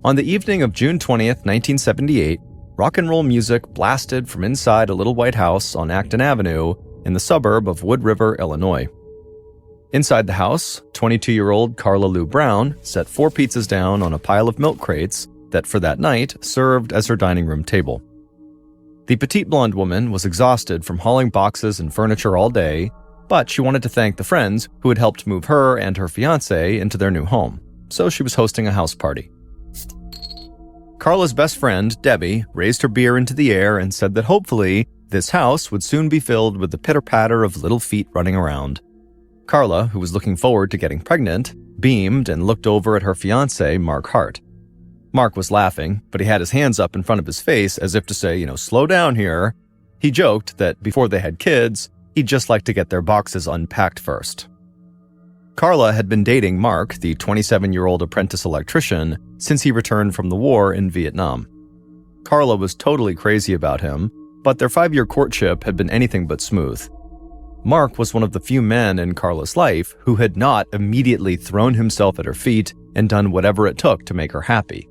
On the evening of June 20th, 1978, rock and roll music blasted from inside a little white house on Acton Avenue in the suburb of Wood River, Illinois. Inside the house, 22-year-old Carla Lou Brown set 4 pizzas down on a pile of milk crates that for that night served as her dining room table. The petite blonde woman was exhausted from hauling boxes and furniture all day, but she wanted to thank the friends who had helped move her and her fiancé into their new home, so she was hosting a house party. Carla's best friend, Debbie, raised her beer into the air and said that hopefully this house would soon be filled with the pitter-patter of little feet running around. Carla, who was looking forward to getting pregnant, beamed and looked over at her fiancé, Mark Hart. Mark was laughing, but he had his hands up in front of his face as if to say, slow down here. He joked that before they had kids, he'd just like to get their boxes unpacked first. Carla had been dating Mark, the 27-year-old apprentice electrician, since he returned from the war in Vietnam. Carla was totally crazy about him, but their 5-year courtship had been anything but smooth. Mark was one of the few men in Carla's life who had not immediately thrown himself at her feet and done whatever it took to make her happy.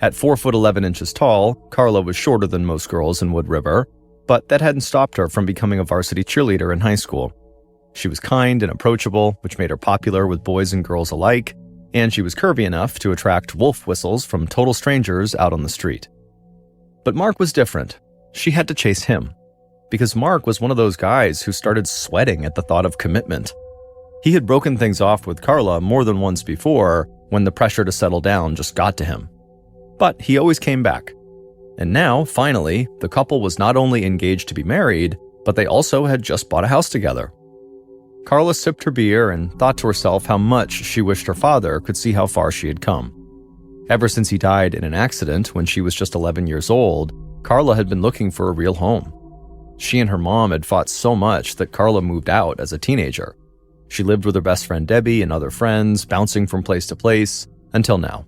At 4'11" tall, Carla was shorter than most girls in Wood River, but that hadn't stopped her from becoming a varsity cheerleader in high school. She was kind and approachable, which made her popular with boys and girls alike, and she was curvy enough to attract wolf whistles from total strangers out on the street. But Mark was different. She had to chase him, because Mark was one of those guys who started sweating at the thought of commitment. He had broken things off with Carla more than once before when the pressure to settle down just got to him. But he always came back. And now, finally, the couple was not only engaged to be married, but they also had just bought a house together. Carla sipped her beer and thought to herself how much she wished her father could see how far she had come. Ever since he died in an accident when she was just 11 years old, Carla had been looking for a real home. She and her mom had fought so much that Carla moved out as a teenager. She lived with her best friend Debbie and other friends, bouncing from place to place, until now.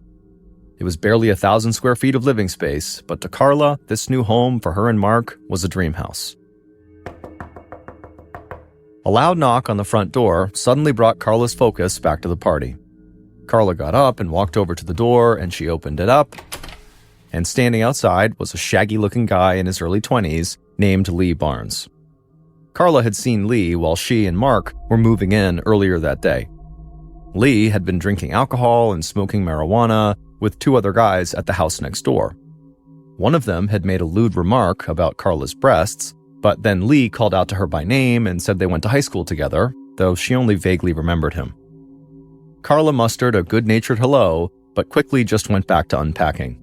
It was barely 1,000 square feet of living space, but to Carla, this new home for her and Mark was a dream house. A loud knock on the front door suddenly brought Carla's focus back to the party. Carla got up and walked over to the door, and she opened it up. And standing outside was a shaggy-looking guy in his early 20s named Lee Barnes. Carla had seen Lee while she and Mark were moving in earlier that day. Lee had been drinking alcohol and smoking marijuana with 2 other guys at the house next door. One of them had made a lewd remark about Carla's breasts, but then Lee called out to her by name and said they went to high school together, though she only vaguely remembered him. Carla mustered a good-natured hello, but quickly just went back to unpacking.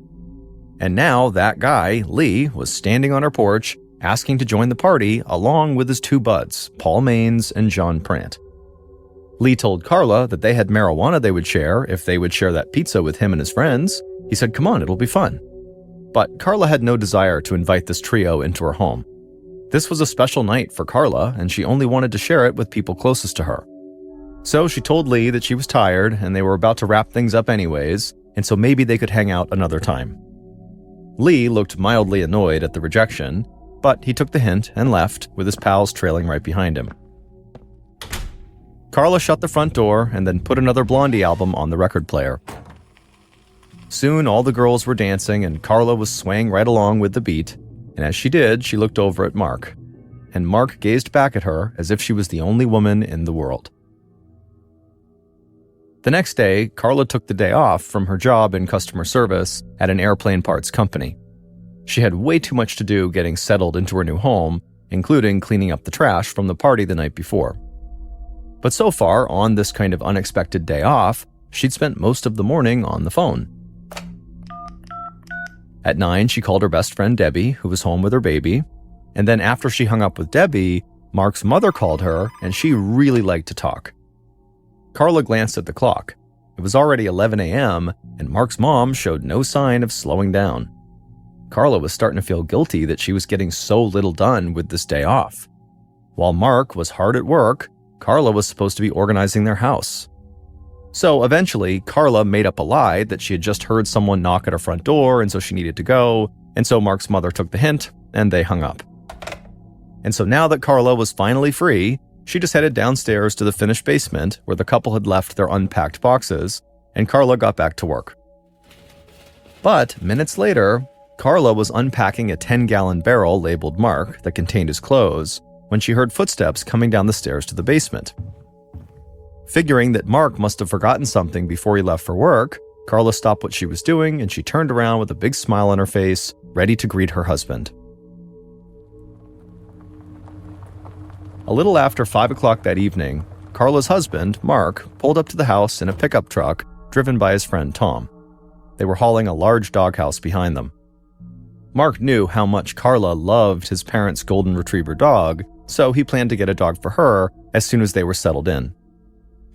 And now that guy, Lee, was standing on her porch asking to join the party along with his 2 buds, Paul Maines and John Prant. Lee told Carla that they had marijuana they would share if they would share that pizza with him and his friends. He said, "Come on, it'll be fun." But Carla had no desire to invite this trio into her home. This was a special night for Carla, and she only wanted to share it with people closest to her. So she told Lee that she was tired and they were about to wrap things up anyways, and so maybe they could hang out another time. Lee looked mildly annoyed at the rejection, but he took the hint and left, with his pals trailing right behind him. Carla shut the front door and then put another Blondie album on the record player. Soon all the girls were dancing and Carla was swaying right along with the beat, and as she did, she looked over at Mark. And Mark gazed back at her as if she was the only woman in the world. The next day, Carla took the day off from her job in customer service at an airplane parts company. She had way too much to do getting settled into her new home, including cleaning up the trash from the party the night before. But so far, on this kind of unexpected day off, she'd spent most of the morning on the phone. At 9, she called her best friend Debbie, who was home with her baby, and then after she hung up with Debbie, Mark's mother called her, and she really liked to talk. Carla glanced at the clock. It was already 11 a.m., and Mark's mom showed no sign of slowing down. Carla was starting to feel guilty that she was getting so little done with this day off. While Mark was hard at work, Carla was supposed to be organizing their house. So eventually, Carla made up a lie that she had just heard someone knock at her front door and so she needed to go, and so Mark's mother took the hint, and they hung up. And so now that Carla was finally free, she just headed downstairs to the finished basement where the couple had left their unpacked boxes, and Carla got back to work. But minutes later, Carla was unpacking a 10-gallon barrel labeled Mark that contained his clothes when she heard footsteps coming down the stairs to the basement. Figuring that Mark must have forgotten something before he left for work, Carla stopped what she was doing and she turned around with a big smile on her face, ready to greet her husband. A little after 5 o'clock that evening, Carla's husband, Mark, pulled up to the house in a pickup truck driven by his friend Tom. They were hauling a large doghouse behind them. Mark knew how much Carla loved his parents' golden retriever dog, so he planned to get a dog for her as soon as they were settled in.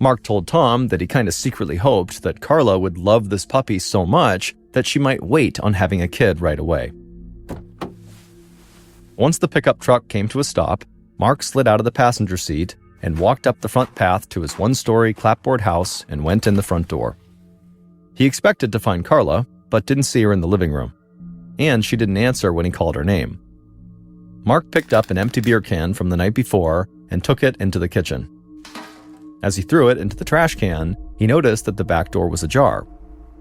Mark told Tom that he kind of secretly hoped that Carla would love this puppy so much that she might wait on having a kid right away. Once the pickup truck came to a stop, Mark slid out of the passenger seat and walked up the front path to his one-story clapboard house and went in the front door. He expected to find Carla, but didn't see her in the living room. And she didn't answer when he called her name. Mark picked up an empty beer can from the night before and took it into the kitchen. As he threw it into the trash can, he noticed that the back door was ajar.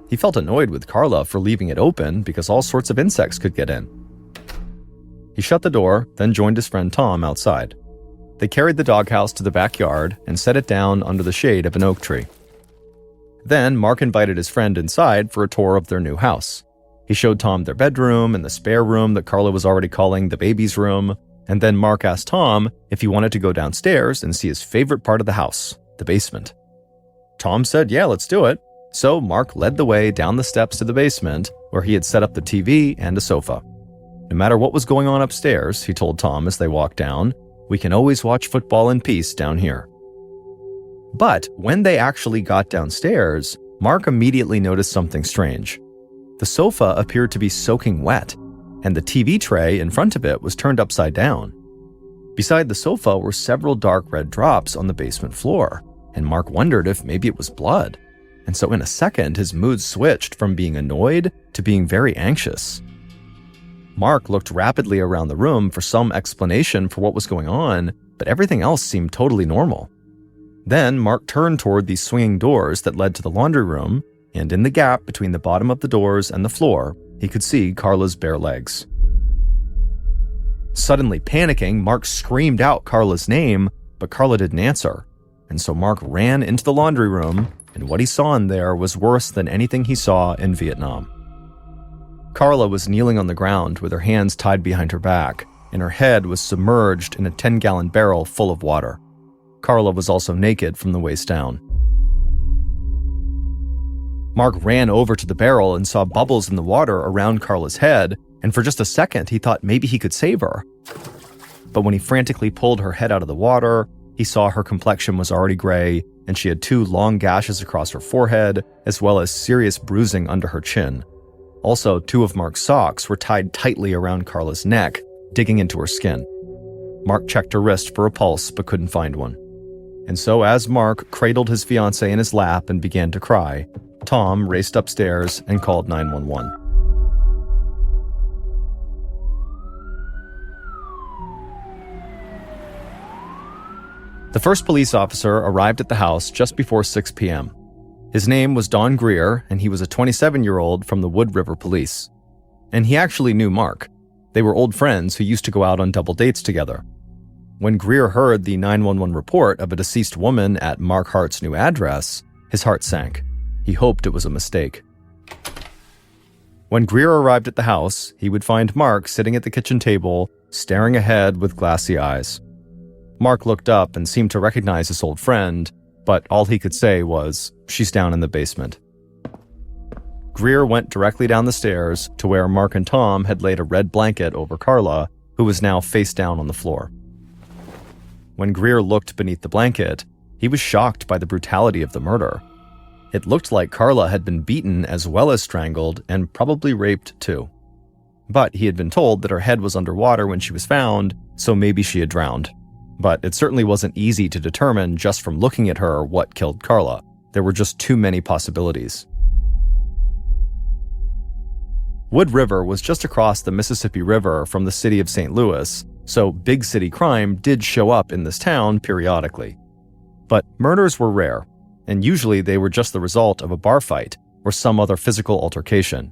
He felt annoyed with Carla for leaving it open because all sorts of insects could get in. He shut the door, then joined his friend Tom outside. They carried the doghouse to the backyard and set it down under the shade of an oak tree. Then Mark invited his friend inside for a tour of their new house. He showed Tom their bedroom and the spare room that Carla was already calling the baby's room, and then Mark asked Tom if he wanted to go downstairs and see his favorite part of the house, the basement. Tom said, yeah, let's do it. So Mark led the way down the steps to the basement, where he had set up the TV and a sofa. No matter what was going on upstairs, he told Tom as they walked down, we can always watch football in peace down here. But when they actually got downstairs, Mark immediately noticed something strange. The sofa appeared to be soaking wet, and the TV tray in front of it was turned upside down. Beside the sofa were several dark red drops on the basement floor, and Mark wondered if maybe it was blood. And so in a second, his mood switched from being annoyed to being very anxious. Mark looked rapidly around the room for some explanation for what was going on, but everything else seemed totally normal. Then Mark turned toward these swinging doors that led to the laundry room, and in the gap between the bottom of the doors and the floor, he could see Carla's bare legs. Suddenly panicking, Mark screamed out Carla's name, but Carla didn't answer. And so Mark ran into the laundry room, and what he saw in there was worse than anything he saw in Vietnam. Carla was kneeling on the ground with her hands tied behind her back, and her head was submerged in a 10-gallon barrel full of water. Carla was also naked from the waist down. Mark ran over to the barrel and saw bubbles in the water around Carla's head, and for just a second he thought maybe he could save her. But when he frantically pulled her head out of the water, he saw her complexion was already gray, and she had 2 long gashes across her forehead, as well as serious bruising under her chin. Also, 2 of Mark's socks were tied tightly around Carla's neck, digging into her skin. Mark checked her wrist for a pulse, but couldn't find one. And so as Mark cradled his fiancée in his lap and began to cry, Tom raced upstairs and called 911. The first police officer arrived at the house just before 6 p.m. His name was Don Greer, and he was a 27-year-old from the Wood River Police. And he actually knew Mark. They were old friends who used to go out on double dates together. When Greer heard the 911 report of a deceased woman at Mark Hart's new address, his heart sank. He hoped it was a mistake. When Greer arrived at the house, he would find Mark sitting at the kitchen table, staring ahead with glassy eyes. Mark looked up and seemed to recognize his old friend, but all he could say was, "She's down in the basement." Greer went directly down the stairs to where Mark and Tom had laid a red blanket over Carla, who was now face down on the floor. When Greer looked beneath the blanket, he was shocked by the brutality of the murder. It looked like Carla had been beaten as well as strangled and probably raped too. But he had been told that her head was underwater when she was found, so maybe she had drowned. But it certainly wasn't easy to determine just from looking at her what killed Carla. There were just too many possibilities. Wood River was just across the Mississippi River from the city of St. Louis, so big city crime did show up in this town periodically. But murders were rare, and usually they were just the result of a bar fight or some other physical altercation.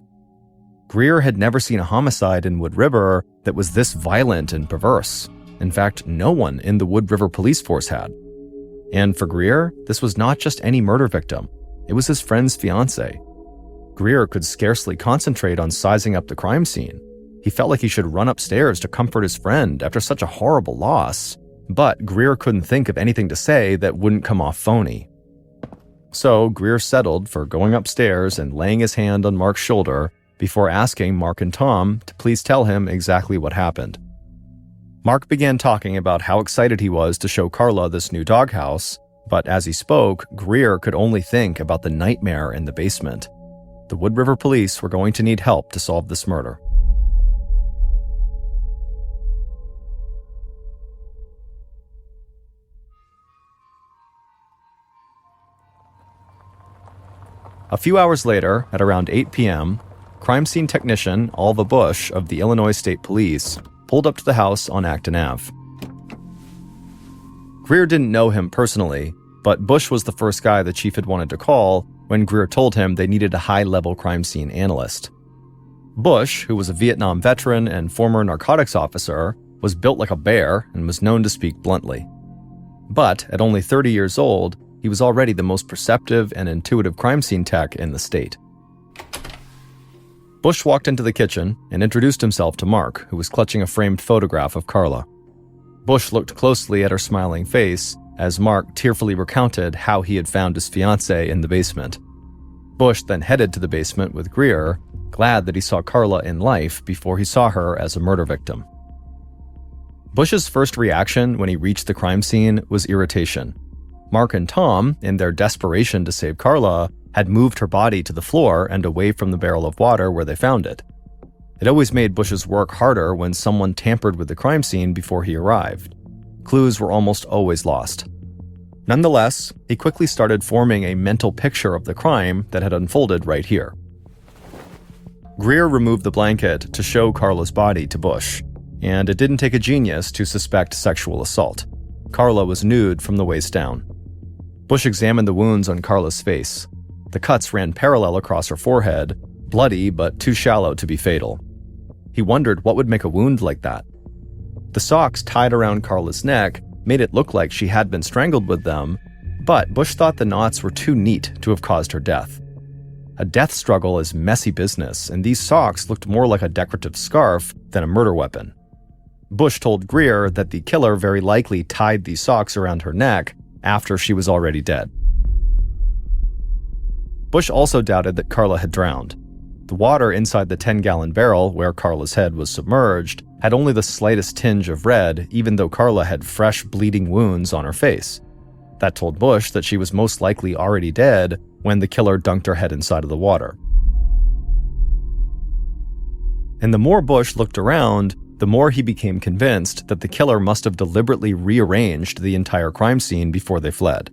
Greer had never seen a homicide in Wood River that was this violent and perverse. In fact, no one in the Wood River police force had. And for Greer, this was not just any murder victim. It was his friend's fiancée. Greer could scarcely concentrate on sizing up the crime scene. He felt like he should run upstairs to comfort his friend after such a horrible loss. But Greer couldn't think of anything to say that wouldn't come off phony. So Greer settled for going upstairs and laying his hand on Mark's shoulder before asking Mark and Tom to please tell him exactly what happened. Mark began talking about how excited he was to show Carla this new doghouse, but as he spoke, Greer could only think about the nightmare in the basement. The Wood River police were going to need help to solve this murder. A few hours later, at around 8 p.m., crime scene technician Alva Bush of the Illinois State Police pulled up to the house on Acton Ave. Greer didn't know him personally, but Bush was the first guy the chief had wanted to call when Greer told him they needed a high-level crime scene analyst. Bush, who was a Vietnam veteran and former narcotics officer, was built like a bear and was known to speak bluntly. But at only 30 years old, he was already the most perceptive and intuitive crime scene tech in the state. Bush walked into the kitchen and introduced himself to Mark, who was clutching a framed photograph of Carla. Bush looked closely at her smiling face as Mark tearfully recounted how he had found his fiancée in the basement. Bush then headed to the basement with Greer, glad that he saw Carla in life before he saw her as a murder victim. Bush's first reaction when he reached the crime scene was irritation. Mark and Tom, in their desperation to save Carla, had moved her body to the floor and away from the barrel of water where they found it. It always made Bush's work harder when someone tampered with the crime scene before he arrived. Clues were almost always lost. Nonetheless, he quickly started forming a mental picture of the crime that had unfolded right here. Greer removed the blanket to show Carla's body to Bush, and it didn't take a genius to suspect sexual assault. Carla was nude from the waist down. Bush examined the wounds on Carla's face. The cuts ran parallel across her forehead, bloody but too shallow to be fatal. He wondered what would make a wound like that. The socks tied around Carla's neck made it look like she had been strangled with them, but Bush thought the knots were too neat to have caused her death. A death struggle is messy business, and these socks looked more like a decorative scarf than a murder weapon. Bush told Greer that the killer very likely tied these socks around her neck after she was already dead. Bush also doubted that Carla had drowned. The water inside the 10-gallon barrel where Carla's head was submerged had only the slightest tinge of red, even though Carla had fresh bleeding wounds on her face. That told Bush that she was most likely already dead when the killer dunked her head inside of the water. And the more Bush looked around, the more he became convinced that the killer must have deliberately rearranged the entire crime scene before they fled.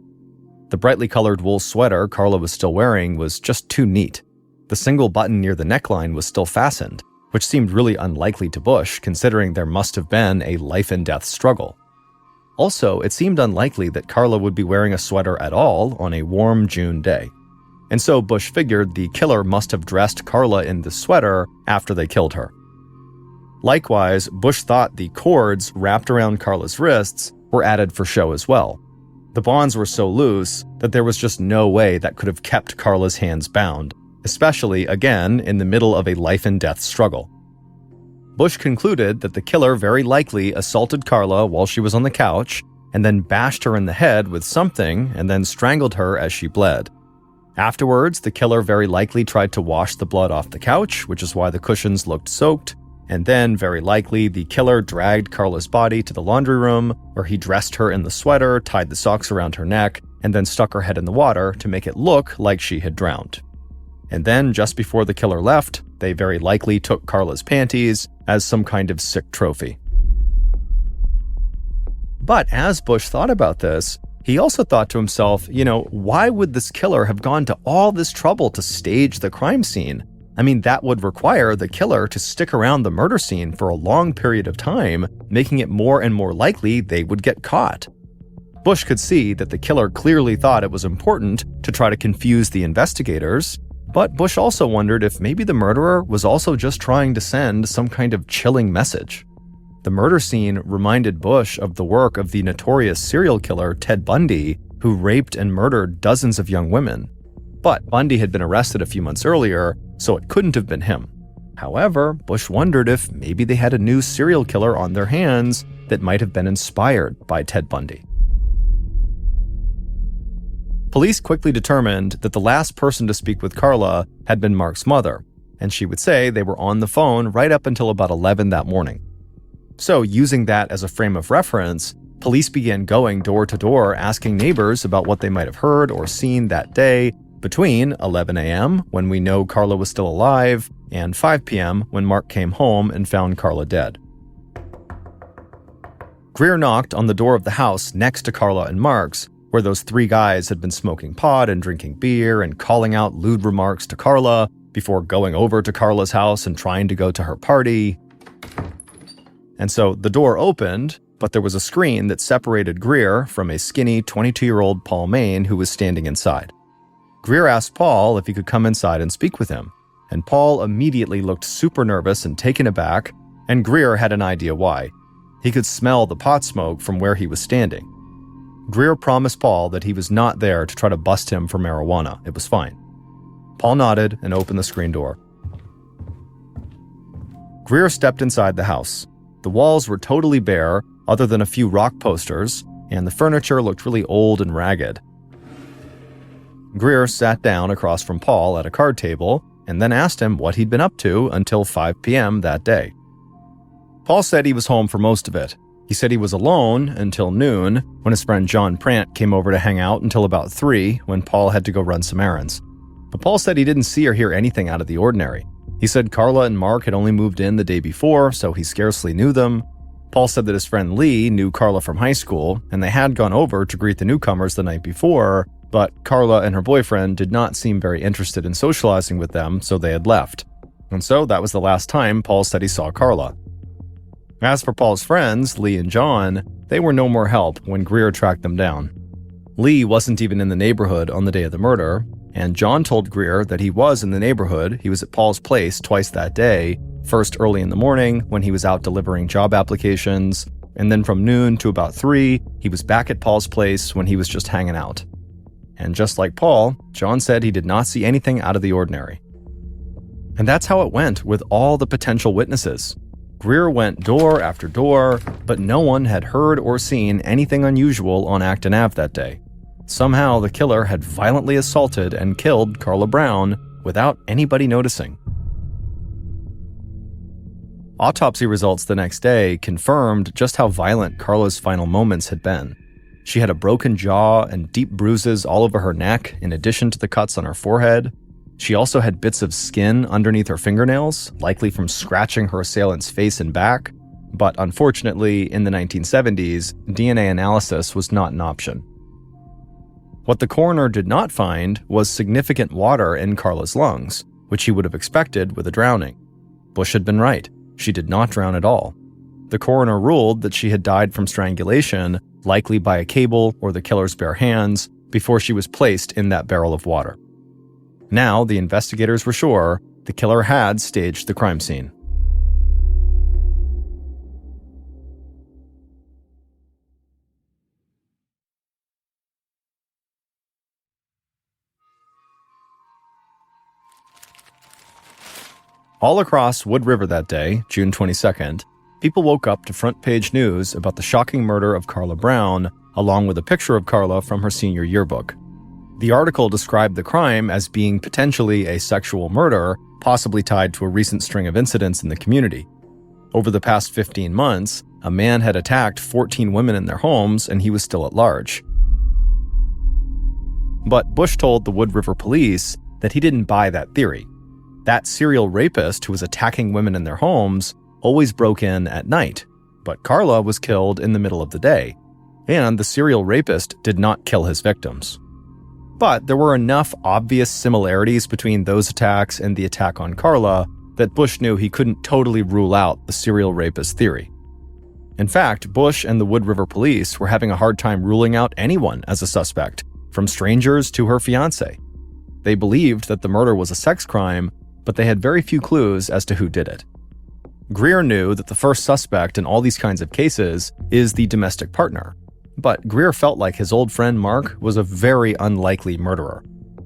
The brightly colored wool sweater Carla was still wearing was just too neat. The single button near the neckline was still fastened, which seemed really unlikely to Bush considering there must have been a life-and-death struggle. Also, it seemed unlikely that Carla would be wearing a sweater at all on a warm June day. And so Bush figured the killer must have dressed Carla in the sweater after they killed her. Likewise, Bush thought the cords wrapped around Carla's wrists were added for show as well. The bonds were so loose that there was just no way that could have kept Carla's hands bound, especially, again, in the middle of a life-and-death struggle. Bush concluded that the killer very likely assaulted Carla while she was on the couch and then bashed her in the head with something and then strangled her as she bled. Afterwards, the killer very likely tried to wash the blood off the couch, which is why the cushions looked soaked, and then, very likely, the killer dragged Carla's body to the laundry room, where he dressed her in the sweater, tied the socks around her neck, and then stuck her head in the water to make it look like she had drowned. And then, just before the killer left, they very likely took Carla's panties as some kind of sick trophy. But as Bush thought about this, he also thought to himself, why would this killer have gone to all this trouble to stage the crime scene? I mean, that would require the killer to stick around the murder scene for a long period of time, making it more and more likely they would get caught. Bush could see that the killer clearly thought it was important to try to confuse the investigators, But Bush also wondered if maybe the murderer was also just trying to send some kind of chilling message. The murder scene reminded Bush of the work of the notorious serial killer Ted Bundy, who raped and murdered dozens of young women. But Bundy had been arrested a few months earlier, so it couldn't have been him. However, Bush wondered if maybe they had a new serial killer on their hands that might have been inspired by Ted Bundy. Police quickly determined that the last person to speak with Karla had been Mark's mother, and she would say they were on the phone right up until about 11 that morning. So, using that as a frame of reference, police began going door to door asking neighbors about what they might have heard or seen that day between 11 a.m., when we know Karla was still alive, and 5 p.m., when Mark came home and found Karla dead. Greer knocked on the door of the house next to Karla and Mark's, where those three guys had been smoking pot and drinking beer and calling out lewd remarks to Karla before going over to Karla's house and trying to go to her party. And so the door opened, but there was a screen that separated Greer from a skinny 22-year-old Paul Main who was standing inside. Greer asked Paul if he could come inside and speak with him, and Paul immediately looked super nervous and taken aback, and Greer had an idea why. He could smell the pot smoke from where he was standing. Greer promised Paul that he was not there to try to bust him for marijuana. It was fine. Paul nodded and opened the screen door. Greer stepped inside the house. The walls were totally bare, other than a few rock posters, and the furniture looked really old and ragged. Greer sat down across from Paul at a card table and then asked him what he'd been up to until 5 p.m. that day. Paul said he was home for most of it. He said he was alone until noon, when his friend John Prant came over to hang out until about 3, when Paul had to go run some errands. But Paul said he didn't see or hear anything out of the ordinary. He said Karla and Mark had only moved in the day before, so he scarcely knew them. Paul said that his friend Lee knew Karla from high school, and they had gone over to greet the newcomers the night before, but Karla and her boyfriend did not seem very interested in socializing with them, so they had left. And so that was the last time Paul said he saw Karla. As for Paul's friends, Lee and John, they were no more help when Greer tracked them down. Lee wasn't even in the neighborhood on the day of the murder, and John told Greer that he was in the neighborhood. He was at Paul's place twice that day, first early in the morning when he was out delivering job applications, and then from noon to about 3, he was back at Paul's place when he was just hanging out. And just like Paul, John said he did not see anything out of the ordinary. And that's how it went with all the potential witnesses. Greer went door after door, but no one had heard or seen anything unusual on Acton Ave that day. Somehow the killer had violently assaulted and killed Karla Brown without anybody noticing. Autopsy results the next day confirmed just how violent Karla's final moments had been. She had a broken jaw and deep bruises all over her neck, in addition to the cuts on her forehead. She also had bits of skin underneath her fingernails, likely from scratching her assailant's face and back. But unfortunately, in the 1970s, DNA analysis was not an option. What the coroner did not find was significant water in Karla's lungs, which he would have expected with a drowning. Bush had been right. She did not drown at all. The coroner ruled that she had died from strangulation, likely by a cable or the killer's bare hands, before she was placed in that barrel of water. Now, the investigators were sure the killer had staged the crime scene. All across Wood River that day, June 22nd, people woke up to front-page news about the shocking murder of Karla Brown, along with a picture of Karla from her senior yearbook. The article described the crime as being potentially a sexual murder, possibly tied to a recent string of incidents in the community. Over the past 15 months, a man had attacked 14 women in their homes, and he was still at large. But Bush told the Wood River police that he didn't buy that theory. That serial rapist who was attacking women in their homes always broke in at night, but Karla was killed in the middle of the day, and the serial rapist did not kill his victims. But there were enough obvious similarities between those attacks and the attack on Karla that Bush knew he couldn't totally rule out the serial rapist theory. In fact, Bush and the Wood River police were having a hard time ruling out anyone as a suspect, from strangers to her fiancé. They believed that the murder was a sex crime, but they had very few clues as to who did it. Greer knew that the first suspect in all these kinds of cases is the domestic partner, but Greer felt like his old friend Mark was a very unlikely murderer.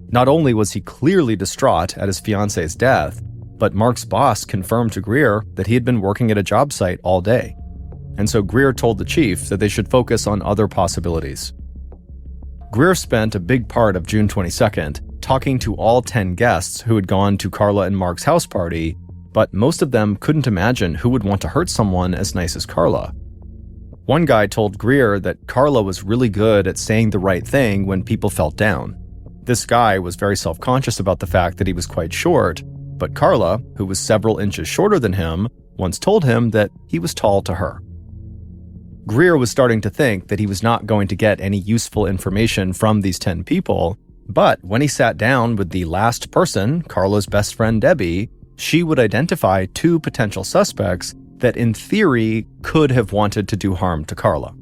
Not only was he clearly distraught at his fiance's death, but Mark's boss confirmed to Greer that he had been working at a job site all day. And so Greer told the chief that they should focus on other possibilities. Greer spent a big part of June 22nd talking to all 10 guests who had gone to Carla and Mark's house party, but most of them couldn't imagine who would want to hurt someone as nice as Carla. One guy told Greer that Carla was really good at saying the right thing when people felt down. This guy was very self-conscious about the fact that he was quite short, but Carla, who was several inches shorter than him, once told him that he was tall to her. Greer was starting to think that he was not going to get any useful information from these 10 people, but when he sat down with the last person, Carla's best friend Debbie, she would identify 2 potential suspects that in theory could have wanted to do harm to Carla.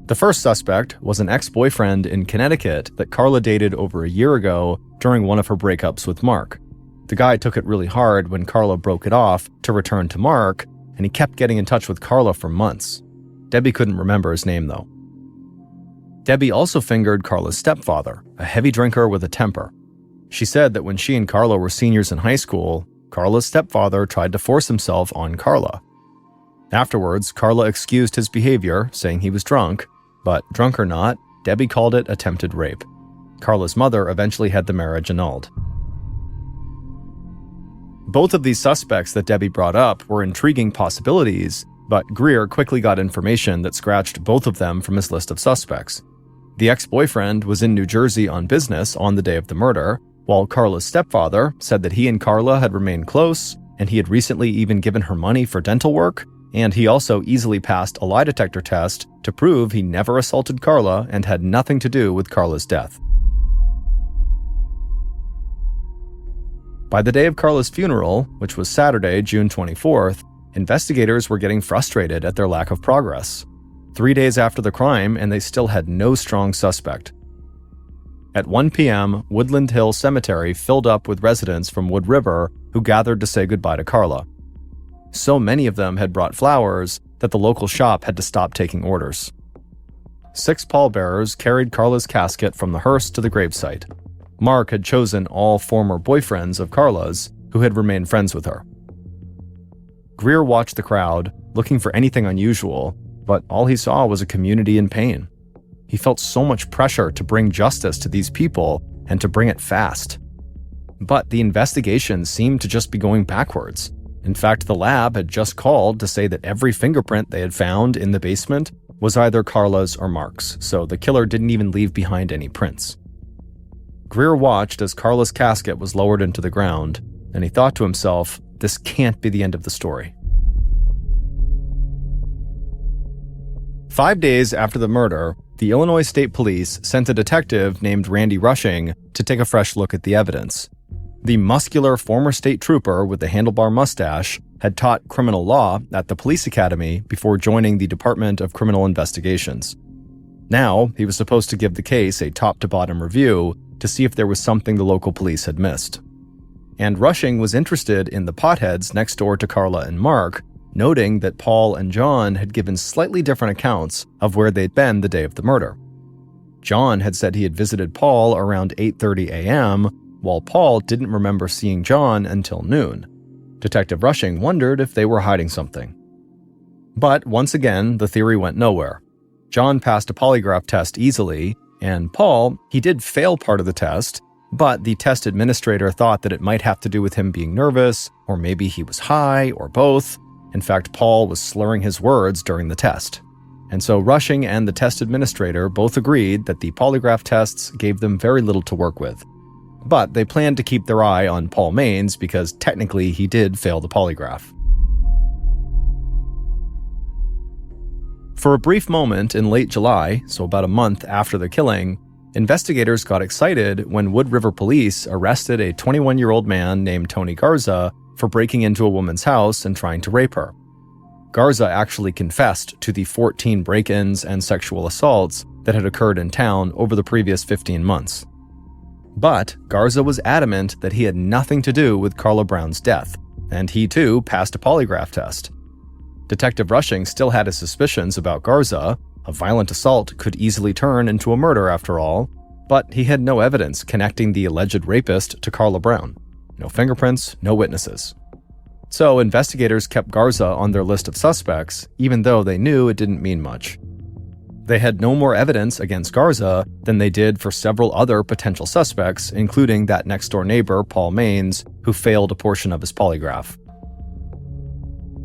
The first suspect was an ex-boyfriend in Connecticut that Carla dated over a year ago during one of her breakups with Mark. The guy took it really hard when Carla broke it off to return to Mark, and he kept getting in touch with Carla for months. Debbie couldn't remember his name, though. Debbie also fingered Carla's stepfather, a heavy drinker with a temper. She said that when she and Carla were seniors in high school, Carla's stepfather tried to force himself on Carla. Afterwards, Carla excused his behavior, saying he was drunk, but drunk or not, Debbie called it attempted rape. Carla's mother eventually had the marriage annulled. Both of these suspects that Debbie brought up were intriguing possibilities, but Greer quickly got information that scratched both of them from his list of suspects. The ex-boyfriend was in New Jersey on business on the day of the murder, while Carla's stepfather said that he and Carla had remained close, and he had recently even given her money for dental work, and he also easily passed a lie detector test to prove he never assaulted Carla and had nothing to do with Carla's death. By the day of Carla's funeral, which was Saturday, June 24th, investigators were getting frustrated at their lack of progress. 3 days after the crime, and they still had no strong suspect. At 1 p.m., Woodland Hill Cemetery filled up with residents from Wood River who gathered to say goodbye to Carla. So many of them had brought flowers that the local shop had to stop taking orders. 6 pallbearers carried Carla's casket from the hearse to the gravesite. Mark had chosen all former boyfriends of Carla's who had remained friends with her. Greer watched the crowd, looking for anything unusual, but all he saw was a community in pain. He felt so much pressure to bring justice to these people and to bring it fast. But the investigation seemed to just be going backwards. In fact, the lab had just called to say that every fingerprint they had found in the basement was either Carla's or Mark's, so the killer didn't even leave behind any prints. Greer watched as Carla's casket was lowered into the ground, and he thought to himself, this can't be the end of the story. 5 days after the murder, the Illinois State Police sent a detective named Randy Rushing to take a fresh look at the evidence. The muscular former state trooper with the handlebar mustache had taught criminal law at the police academy before joining the Department of Criminal Investigations. Now, he was supposed to give the case a top-to-bottom review to see if there was something the local police had missed. And Rushing was interested in the potheads next door to Carla and Mark, noting that Paul and John had given slightly different accounts of where they'd been the day of the murder. John had said he had visited Paul around 8:30 a.m., while Paul didn't remember seeing John until noon. Detective Rushing wondered if they were hiding something. But once again, the theory went nowhere. John passed a polygraph test easily, and Paul, he did fail part of the test, but the test administrator thought that it might have to do with him being nervous, or maybe he was high, or both. In fact, Paul was slurring his words during the test. And so Rushing and the test administrator both agreed that the polygraph tests gave them very little to work with. But they planned to keep their eye on Paul Maines because technically he did fail the polygraph. For a brief moment in late July, so about a month after the killing, investigators got excited when Wood River police arrested a 21-year-old man named Tony Garza for breaking into a woman's house and trying to rape her. Garza actually confessed to the 14 break-ins and sexual assaults that had occurred in town over the previous 15 months. But Garza was adamant that he had nothing to do with Carla Brown's death, and he too passed a polygraph test. Detective Rushing still had his suspicions about Garza. A violent assault could easily turn into a murder after all, but he had no evidence connecting the alleged rapist to Carla Brown. No fingerprints, no witnesses. So investigators kept Garza on their list of suspects, even though they knew it didn't mean much. They had no more evidence against Garza than they did for several other potential suspects, including that next-door neighbor, Paul Maines, who failed a portion of his polygraph.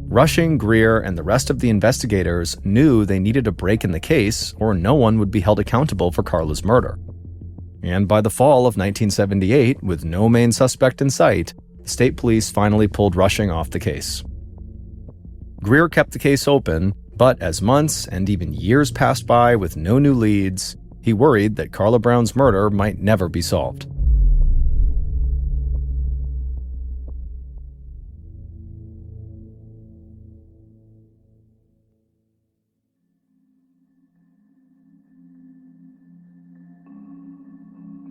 Rushing, Greer, and the rest of the investigators knew they needed a break in the case or no one would be held accountable for Carla's murder. And by the fall of 1978, with no main suspect in sight, the state police finally pulled Rushing off the case. Greer kept the case open, but as months and even years passed by with no new leads, he worried that Carla Brown's murder might never be solved.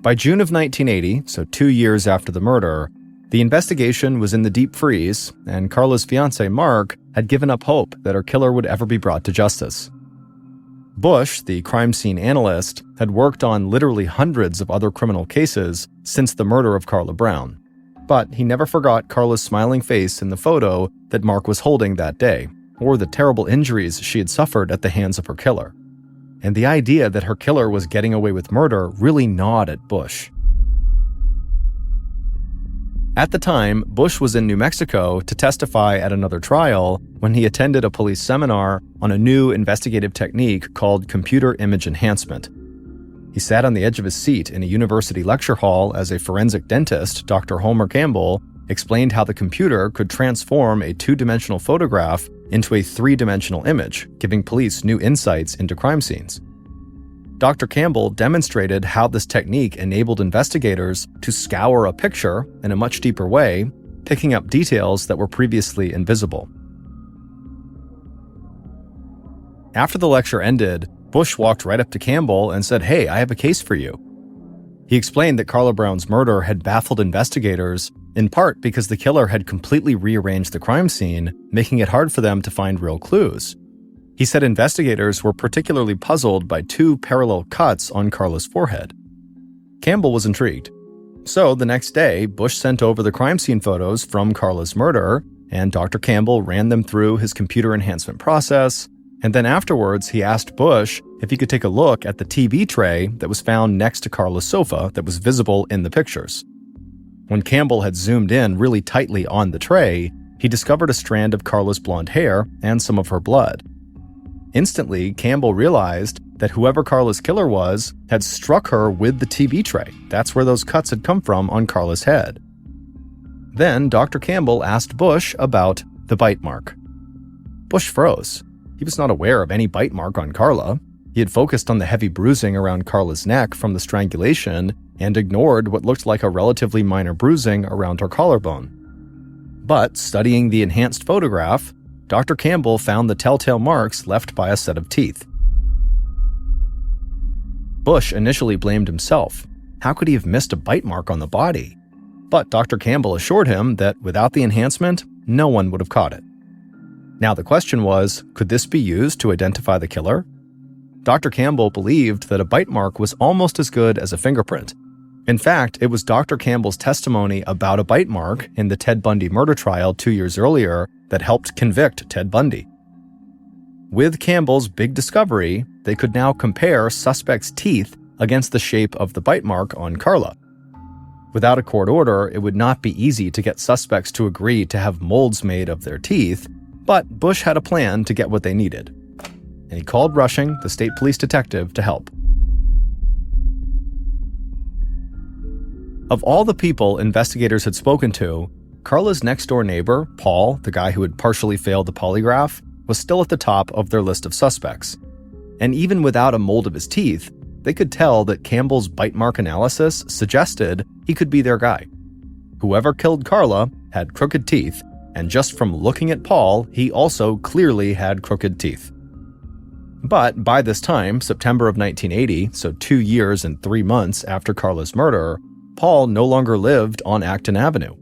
By June of 1980, so 2 years after the murder, the investigation was in the deep freeze, and Carla's fiancé, Mark, had given up hope that her killer would ever be brought to justice. Bush, the crime scene analyst, had worked on literally hundreds of other criminal cases since the murder of Carla Brown. But he never forgot Carla's smiling face in the photo that Mark was holding that day, or the terrible injuries she had suffered at the hands of her killer. And the idea that her killer was getting away with murder really gnawed at Bush. At the time, Bush was in New Mexico to testify at another trial when he attended a police seminar on a new investigative technique called computer image enhancement. He sat on the edge of his seat in a university lecture hall as a forensic dentist, Dr. Homer Campbell, explained how the computer could transform a two-dimensional photograph into a three-dimensional image, giving police new insights into crime scenes. Dr. Campbell demonstrated how this technique enabled investigators to scour a picture in a much deeper way, picking up details that were previously invisible. After the lecture ended, Bush walked right up to Campbell and said, "Hey, I have a case for you." He explained that Carla Brown's murder had baffled investigators, in part because the killer had completely rearranged the crime scene, making it hard for them to find real clues. He said investigators were particularly puzzled by two parallel cuts on Carla's forehead. Campbell was intrigued. So the next day, Bush sent over the crime scene photos from Carla's murder, and Dr. Campbell ran them through his computer enhancement process, and then afterwards he asked Bush if he could take a look at the TV tray that was found next to Carla's sofa that was visible in the pictures. When Campbell had zoomed in really tightly on the tray, he discovered a strand of Carla's blonde hair and some of her blood. Instantly, Campbell realized that whoever Carla's killer was had struck her with the TV tray. That's where those cuts had come from on Carla's head. Then Dr. Campbell asked Bush about the bite mark. Bush froze. He was not aware of any bite mark on Carla. He had focused on the heavy bruising around Carla's neck from the strangulation and ignored what looked like a relatively minor bruising around her collarbone. But studying the enhanced photograph, Dr. Campbell found the telltale marks left by a set of teeth. Bush initially blamed himself. How could he have missed a bite mark on the body? But Dr. Campbell assured him that without the enhancement, no one would have caught it. Now the question was, could this be used to identify the killer? Dr. Campbell believed that a bite mark was almost as good as a fingerprint. In fact, it was Dr. Campbell's testimony about a bite mark in the Ted Bundy murder trial 2 years earlier that helped convict Ted Bundy. With Campbell's big discovery, they could now compare suspects' teeth against the shape of the bite mark on Carla. Without a court order, it would not be easy to get suspects to agree to have molds made of their teeth, but Bush had a plan to get what they needed. And he called Rushing, the state police detective, to help. Of all the people investigators had spoken to, Carla's next-door neighbor, Paul, the guy who had partially failed the polygraph, was still at the top of their list of suspects. And even without a mold of his teeth, they could tell that Campbell's bite mark analysis suggested he could be their guy. Whoever killed Carla had crooked teeth, and just from looking at Paul, he also clearly had crooked teeth. But by this time, September of 1980, so 2 years and 3 months after Carla's murder, Paul no longer lived on Acton Avenue.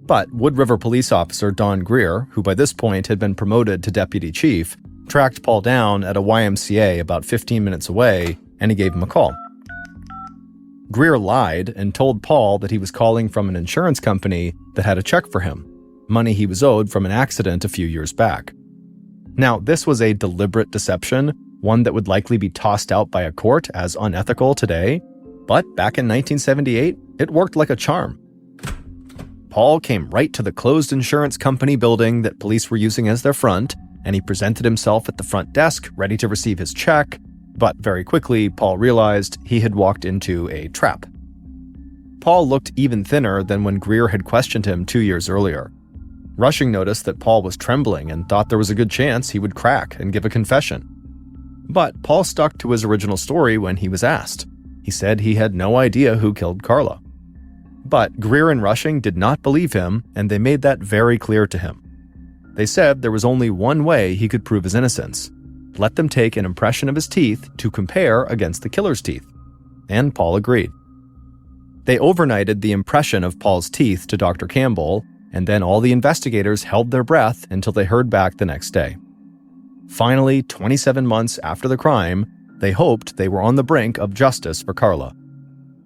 But Wood River police officer Don Greer, who by this point had been promoted to deputy chief, tracked Paul down at a YMCA about 15 minutes away, and he gave him a call. Greer lied and told Paul that he was calling from an insurance company that had a check for him, money he was owed from an accident a few years back. Now, this was a deliberate deception, one that would likely be tossed out by a court as unethical today, but back in 1978, it worked like a charm. Paul came right to the closed insurance company building that police were using as their front, and he presented himself at the front desk, ready to receive his check, but very quickly, Paul realized he had walked into a trap. Paul looked even thinner than when Greer had questioned him 2 years earlier. Rushing noticed that Paul was trembling and thought there was a good chance he would crack and give a confession. But Paul stuck to his original story when he was asked. He said he had no idea who killed Carla. But Greer and Rushing did not believe him, and they made that very clear to him. They said there was only one way he could prove his innocence: let them take an impression of his teeth to compare against the killer's teeth. And Paul agreed. They overnighted the impression of Paul's teeth to Dr. Campbell, and then all the investigators held their breath until they heard back the next day. Finally, 27 months after the crime, they hoped they were on the brink of justice for Carla.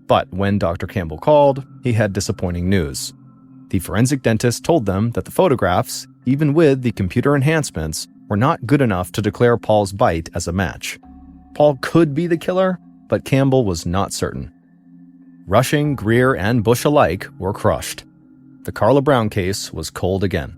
But when Dr. Campbell called, he had disappointing news. The forensic dentist told them that the photographs, even with the computer enhancements, were not good enough to declare Paul's bite as a match. Paul could be the killer, but Campbell was not certain. Rushing, Greer, and Bush alike were crushed. The Carla Brown case was cold again.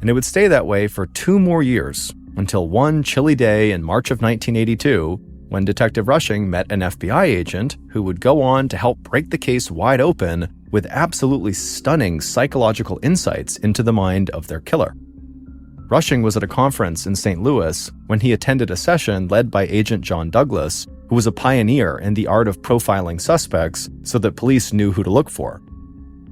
And it would stay that way for 2 more years, until one chilly day in March of 1982, when Detective Rushing met an FBI agent who would go on to help break the case wide open with absolutely stunning psychological insights into the mind of their killer. Rushing was at a conference in St. Louis when he attended a session led by Agent John Douglas, who was a pioneer in the art of profiling suspects so that police knew who to look for.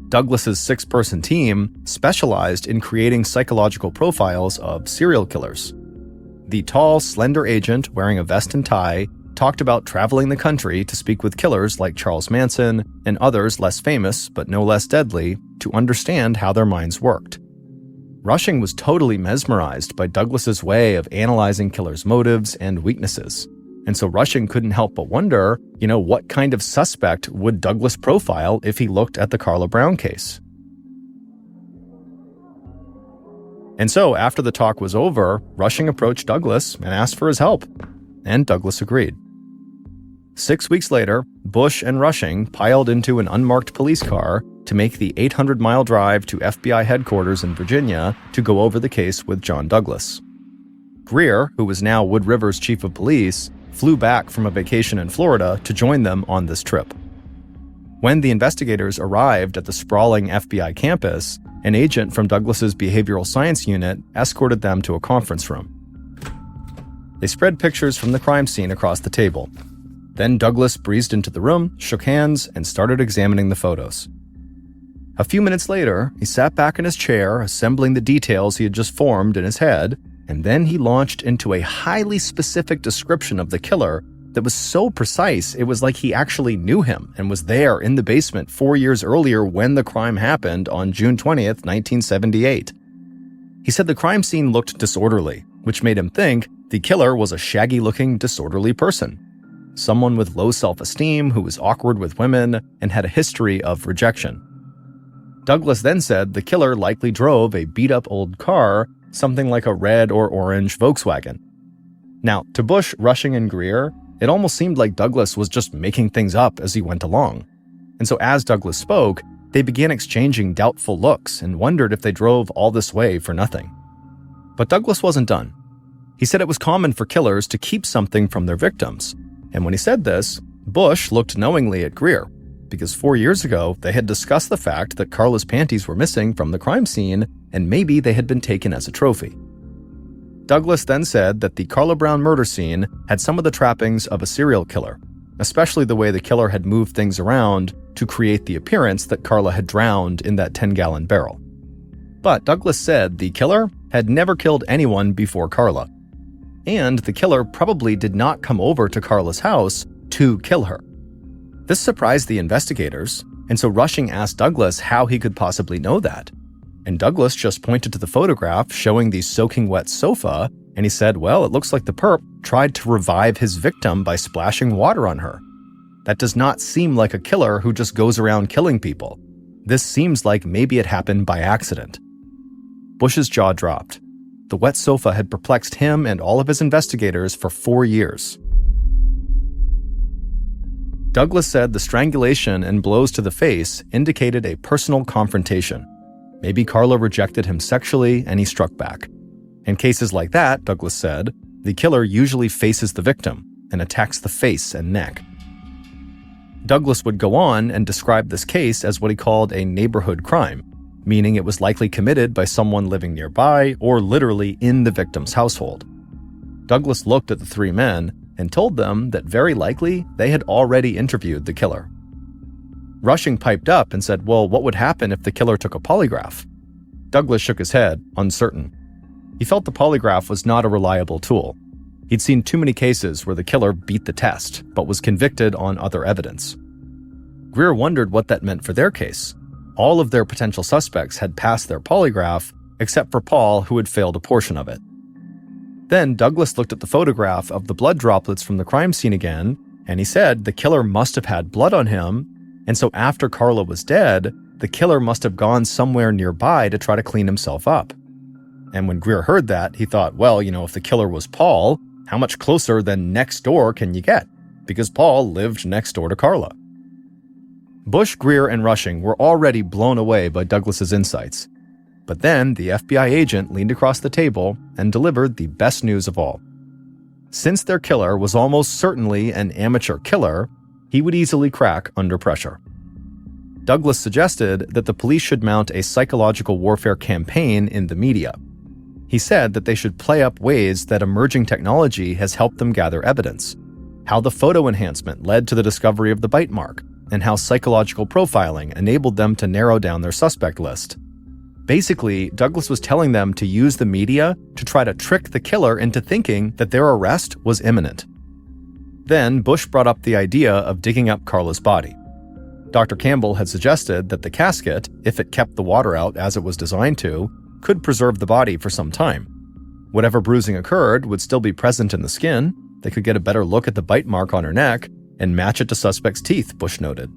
Douglas's 6-person team specialized in creating psychological profiles of serial killers. The tall, slender agent wearing a vest and tie talked about traveling the country to speak with killers like Charles Manson and others less famous but no less deadly to understand how their minds worked. Rushing was totally mesmerized by Douglas's way of analyzing killers' motives and weaknesses. And so Rushing couldn't help but wonder, what kind of suspect would Douglas profile if he looked at the Carla Brown case? And so after the talk was over, Rushing approached Douglas and asked for his help. And Douglas agreed. 6 weeks later, Bush and Rushing piled into an unmarked police car to make the 800-mile drive to FBI headquarters in Virginia to go over the case with John Douglas. Greer, who was now Wood River's chief of police, flew back from a vacation in Florida to join them on this trip. When the investigators arrived at the sprawling FBI campus, an agent from Douglas's behavioral science unit escorted them to a conference room. They spread pictures from the crime scene across the table. Then Douglas breezed into the room, shook hands, and started examining the photos. A few minutes later, he sat back in his chair, assembling the details he had just formed in his head, and then he launched into a highly specific description of the killer that was so precise it was like he actually knew him and was there in the basement 4 years earlier when the crime happened on June 20th, 1978. He said the crime scene looked disorderly, which made him think the killer was a shaggy-looking, disorderly person. Someone with low self-esteem who was awkward with women and had a history of rejection. Douglas then said the killer likely drove a beat-up old car, something like a red or orange Volkswagen. Now, to Bush, Rushing, and Greer, it almost seemed like Douglas was just making things up as he went along. And so as Douglas spoke, they began exchanging doubtful looks and wondered if they drove all this way for nothing. But Douglas wasn't done. He said it was common for killers to keep something from their victims. And when he said this, Bush looked knowingly at Greer, because 4 years ago, they had discussed the fact that Carla's panties were missing from the crime scene, and maybe they had been taken as a trophy. Douglas then said that the Carla Brown murder scene had some of the trappings of a serial killer, especially the way the killer had moved things around to create the appearance that Carla had drowned in that 10-gallon barrel. But Douglas said the killer had never killed anyone before Carla. And the killer probably did not come over to Carla's house to kill her. This surprised the investigators, and so Rushing asked Douglas how he could possibly know that. And Douglas just pointed to the photograph showing the soaking wet sofa, and he said, well, it looks like the perp tried to revive his victim by splashing water on her. That does not seem like a killer who just goes around killing people. This seems like maybe it happened by accident. Bush's jaw dropped. The wet sofa had perplexed him and all of his investigators for 4 years. Douglas said the strangulation and blows to the face indicated a personal confrontation. Maybe Carla rejected him sexually and he struck back. In cases like that, Douglas said, the killer usually faces the victim and attacks the face and neck. Douglas would go on and describe this case as what he called a neighborhood crime, meaning it was likely committed by someone living nearby or literally in the victim's household. Douglas looked at the 3 men and told them that very likely they had already interviewed the killer. Rushing piped up and said, well, what would happen if the killer took a polygraph? Douglas shook his head, uncertain. He felt the polygraph was not a reliable tool. He'd seen too many cases where the killer beat the test, but was convicted on other evidence. Greer wondered what that meant for their case. All of their potential suspects had passed their polygraph, except for Paul, who had failed a portion of it. Then Douglas looked at the photograph of the blood droplets from the crime scene again, and he said the killer must have had blood on him, and so after Carla was dead, the killer must have gone somewhere nearby to try to clean himself up. And when Greer heard that, he thought, well, if the killer was Paul, how much closer than next door can you get? Because Paul lived next door to Carla. Bush, Greer, and Rushing were already blown away by Douglas's insights. But then the FBI agent leaned across the table and delivered the best news of all. Since their killer was almost certainly an amateur killer, he would easily crack under pressure. Douglas suggested that the police should mount a psychological warfare campaign in the media. He said that they should play up ways that emerging technology has helped them gather evidence, how the photo enhancement led to the discovery of the bite mark, and how psychological profiling enabled them to narrow down their suspect list. Basically, Douglas was telling them to use the media to try to trick the killer into thinking that their arrest was imminent. Then Bush brought up the idea of digging up Carla's body. Dr. Campbell had suggested that the casket, if it kept the water out as it was designed to, could preserve the body for some time. Whatever bruising occurred would still be present in the skin. They could get a better look at the bite mark on her neck and match it to suspect's teeth, Bush noted.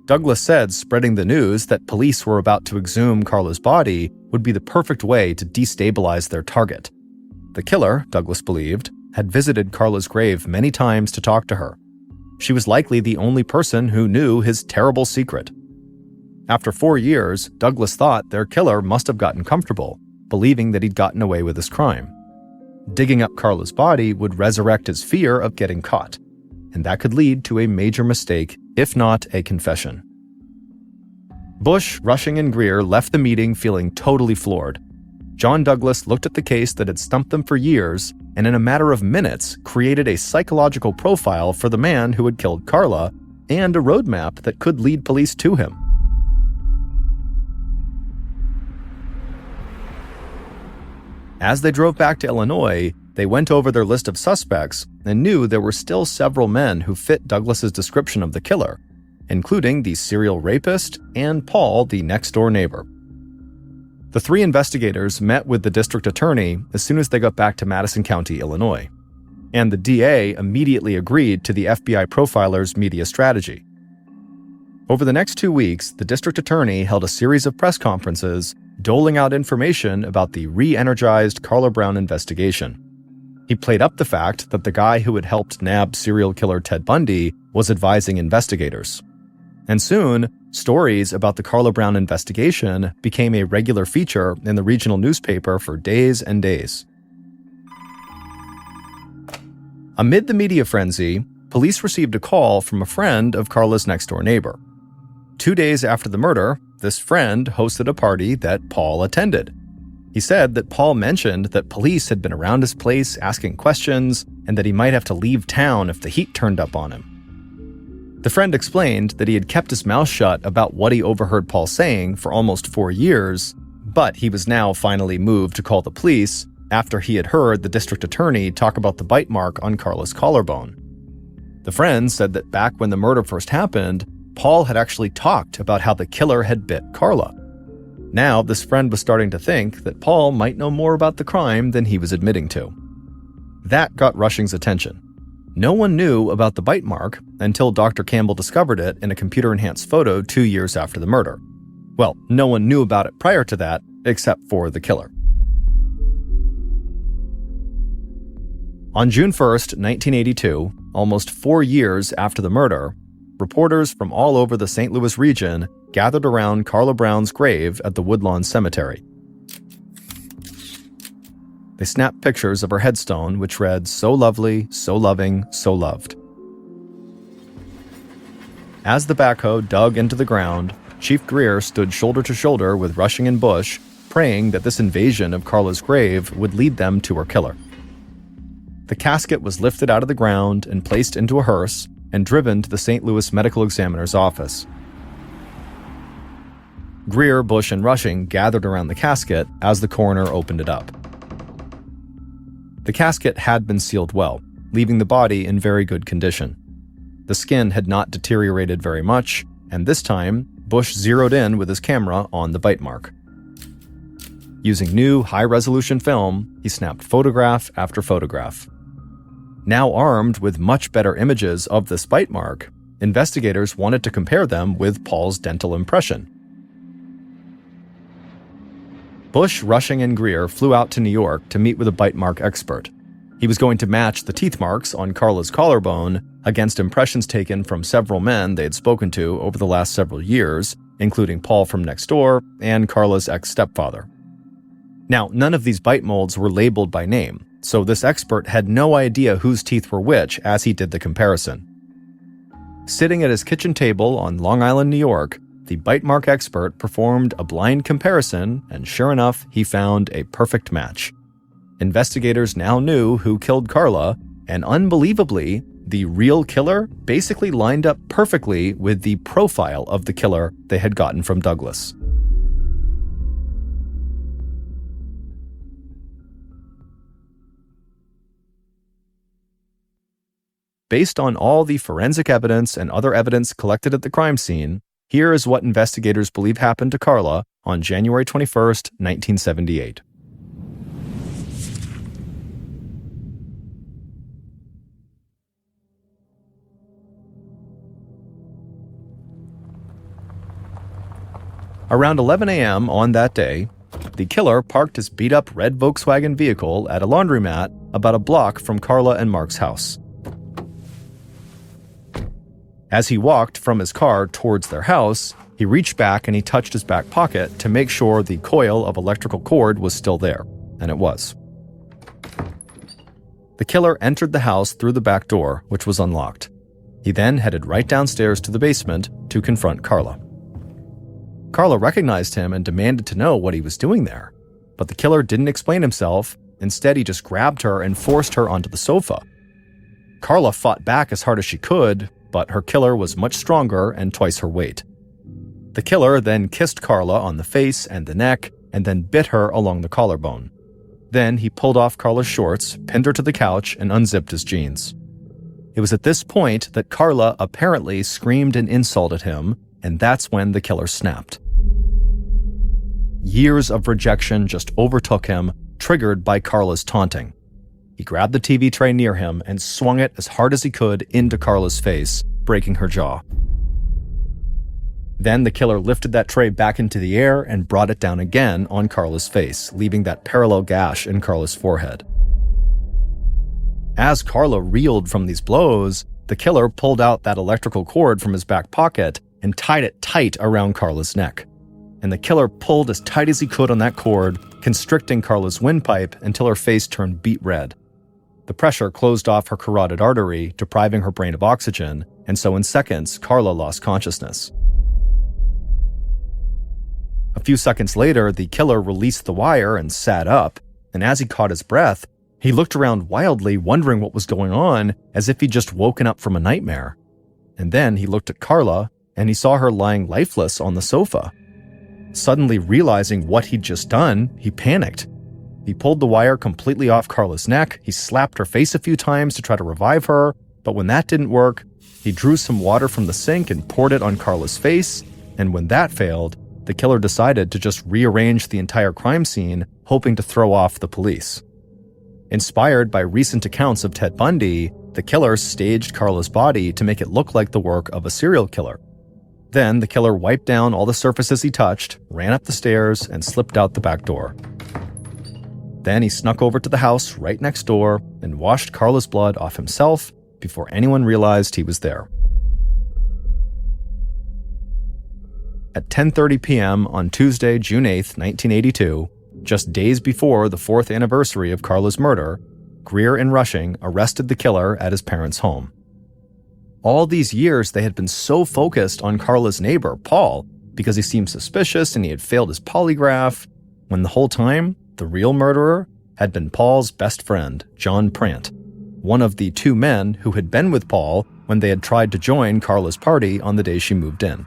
Douglas said spreading the news that police were about to exhume Carla's body would be the perfect way to destabilize their target. The killer, Douglas believed, had visited Carla's grave many times to talk to her. She was likely the only person who knew his terrible secret. After 4 years, Douglas thought their killer must have gotten comfortable, believing that he'd gotten away with his crime. Digging up Carla's body would resurrect his fear of getting caught, and that could lead to a major mistake, if not a confession. Bush, Rushing, and Greer left the meeting feeling totally floored. John Douglas looked at the case that had stumped them for years, and in a matter of minutes created a psychological profile for the man who had killed Carla, and a roadmap that could lead police to him. As they drove back to Illinois, they went over their list of suspects and knew there were still several men who fit Douglas's description of the killer, including the serial rapist and Paul, the next-door neighbor. The 3 investigators met with the district attorney as soon as they got back to Madison County, Illinois, and the DA immediately agreed to the FBI profiler's media strategy. Over the next 2 weeks, the district attorney held a series of press conferences doling out information about the re-energized Carla Brown investigation. He played up the fact that the guy who had helped nab serial killer Ted Bundy was advising investigators. And soon, stories about the Carla Brown investigation became a regular feature in the regional newspaper for days and days. Amid the media frenzy, police received a call from a friend of Carla's next-door neighbor. 2 days after the murder, this friend hosted a party that Paul attended. He said that Paul mentioned that police had been around his place asking questions and that he might have to leave town if the heat turned up on him. The friend explained that he had kept his mouth shut about what he overheard Paul saying for almost 4 years, but he was now finally moved to call the police after he had heard the district attorney talk about the bite mark on Carla's collarbone. The friend said that back when the murder first happened, Paul had actually talked about how the killer had bit Carla. Now, this friend was starting to think that Paul might know more about the crime than he was admitting to. That got Rushing's attention. No one knew about the bite mark until Dr. Campbell discovered it in a computer-enhanced photo 2 years after the murder. Well, no one knew about it prior to that, except for the killer. On June 1st, 1982, almost 4 years after the murder, reporters from all over the St. Louis region gathered around Carla Brown's grave at the Woodlawn Cemetery. They snapped pictures of her headstone, which read, "So lovely, so loving, so loved." As the backhoe dug into the ground, Chief Greer stood shoulder to shoulder with Rushing and Bush, praying that this invasion of Carla's grave would lead them to her killer. The casket was lifted out of the ground and placed into a hearse and driven to the St. Louis Medical Examiner's office. Greer, Bush, and Rushing gathered around the casket as the coroner opened it up. The casket had been sealed well, leaving the body in very good condition. The skin had not deteriorated very much, and this time, Bush zeroed in with his camera on the bite mark. Using new high-resolution film, he snapped photograph after photograph. Now armed with much better images of this bite mark, investigators wanted to compare them with Paul's dental impression. Bush, Rushing, and Greer flew out to New York to meet with a bite mark expert. He was going to match the teeth marks on Carla's collarbone against impressions taken from several men they had spoken to over the last several years, including Paul from next door and Carla's ex-stepfather. Now, none of these bite molds were labeled by name, so this expert had no idea whose teeth were which as he did the comparison. Sitting at his kitchen table on Long Island, New York, the bite mark expert performed a blind comparison, and sure enough, he found a perfect match. Investigators now knew who killed Carla, and unbelievably, the real killer basically lined up perfectly with the profile of the killer they had gotten from Douglas. Based on all the forensic evidence and other evidence collected at the crime scene, here is what investigators believe happened to Carla on January 21st, 1978. Around 11 a.m. on that day, the killer parked his beat-up red Volkswagen vehicle at a laundromat about a block from Carla and Mark's house. As he walked from his car towards their house, he reached back and he touched his back pocket to make sure the coil of electrical cord was still there, and it was. The killer entered the house through the back door, which was unlocked. He then headed right downstairs to the basement to confront Carla. Carla recognized him and demanded to know what he was doing there, but the killer didn't explain himself. Instead, he just grabbed her and forced her onto the sofa. Carla fought back as hard as she could, but her killer was much stronger and twice her weight. The killer then kissed Carla on the face and the neck, and then bit her along the collarbone. Then he pulled off Carla's shorts, pinned her to the couch, and unzipped his jeans. It was at this point that Carla apparently screamed an insult at him, and that's when the killer snapped. Years of rejection just overtook him, triggered by Carla's taunting. He grabbed the TV tray near him and swung it as hard as he could into Carla's face, breaking her jaw. Then the killer lifted that tray back into the air and brought it down again on Carla's face, leaving that parallel gash in Carla's forehead. As Carla reeled from these blows, the killer pulled out that electrical cord from his back pocket and tied it tight around Carla's neck. And the killer pulled as tight as he could on that cord, constricting Carla's windpipe until her face turned beet red. The pressure closed off her carotid artery, depriving her brain of oxygen, and so in seconds, Carla lost consciousness. A few seconds later, the killer released the wire and sat up, and as he caught his breath, he looked around wildly, wondering what was going on, as if he'd just woken up from a nightmare. And then he looked at Carla, and he saw her lying lifeless on the sofa. Suddenly realizing what he'd just done, he panicked. He pulled the wire completely off Carla's neck, he slapped her face a few times to try to revive her, But when that didn't work, he drew some water from the sink and poured it on Carla's face, and when that failed, the killer decided to just rearrange the entire crime scene, hoping to throw off the police. Inspired by recent accounts of Ted Bundy, the killer staged Carla's body to make it look like the work of a serial killer. Then the killer wiped down all the surfaces he touched, ran up the stairs, and slipped out the back door. Then he snuck over to the house right next door and washed Carla's blood off himself before anyone realized he was there. At 10:30 p.m. on Tuesday, June 8, 1982, just days before the 4th anniversary of Carla's murder, Greer and Rushing arrested the killer at his parents' home. All these years, they had been so focused on Carla's neighbor, Paul, because he seemed suspicious and he had failed his polygraph, when the whole time, the real murderer had been Paul's best friend, John Prant, one of the 2 men who had been with Paul when they had tried to join Carla's party on the day she moved in.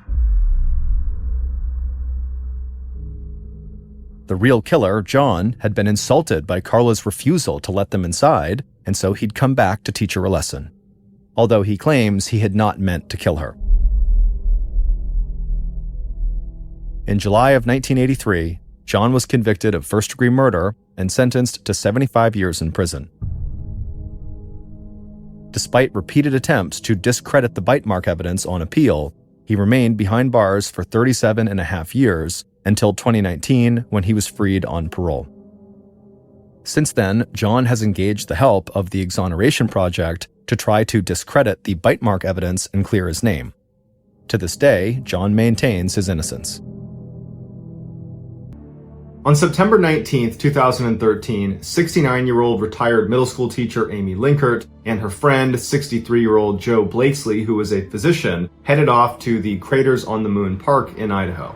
The real killer, John, had been insulted by Carla's refusal to let them inside, and so he'd come back to teach her a lesson, although he claims he had not meant to kill her. In July of 1983, John was convicted of first-degree murder and sentenced to 75 years in prison. Despite repeated attempts to discredit the bite mark evidence on appeal, he remained behind bars for 37 and a half years until 2019 when he was freed on parole. Since then, John has engaged the help of the Exoneration Project to try to discredit the bite mark evidence and clear his name. To this day, John maintains his innocence. On September 19, 2013, 69-year-old retired middle school teacher Amy Linkert and her friend, 63-year-old Joe Blakesley, who was a physician, headed off to the Craters on the Moon Park in Idaho.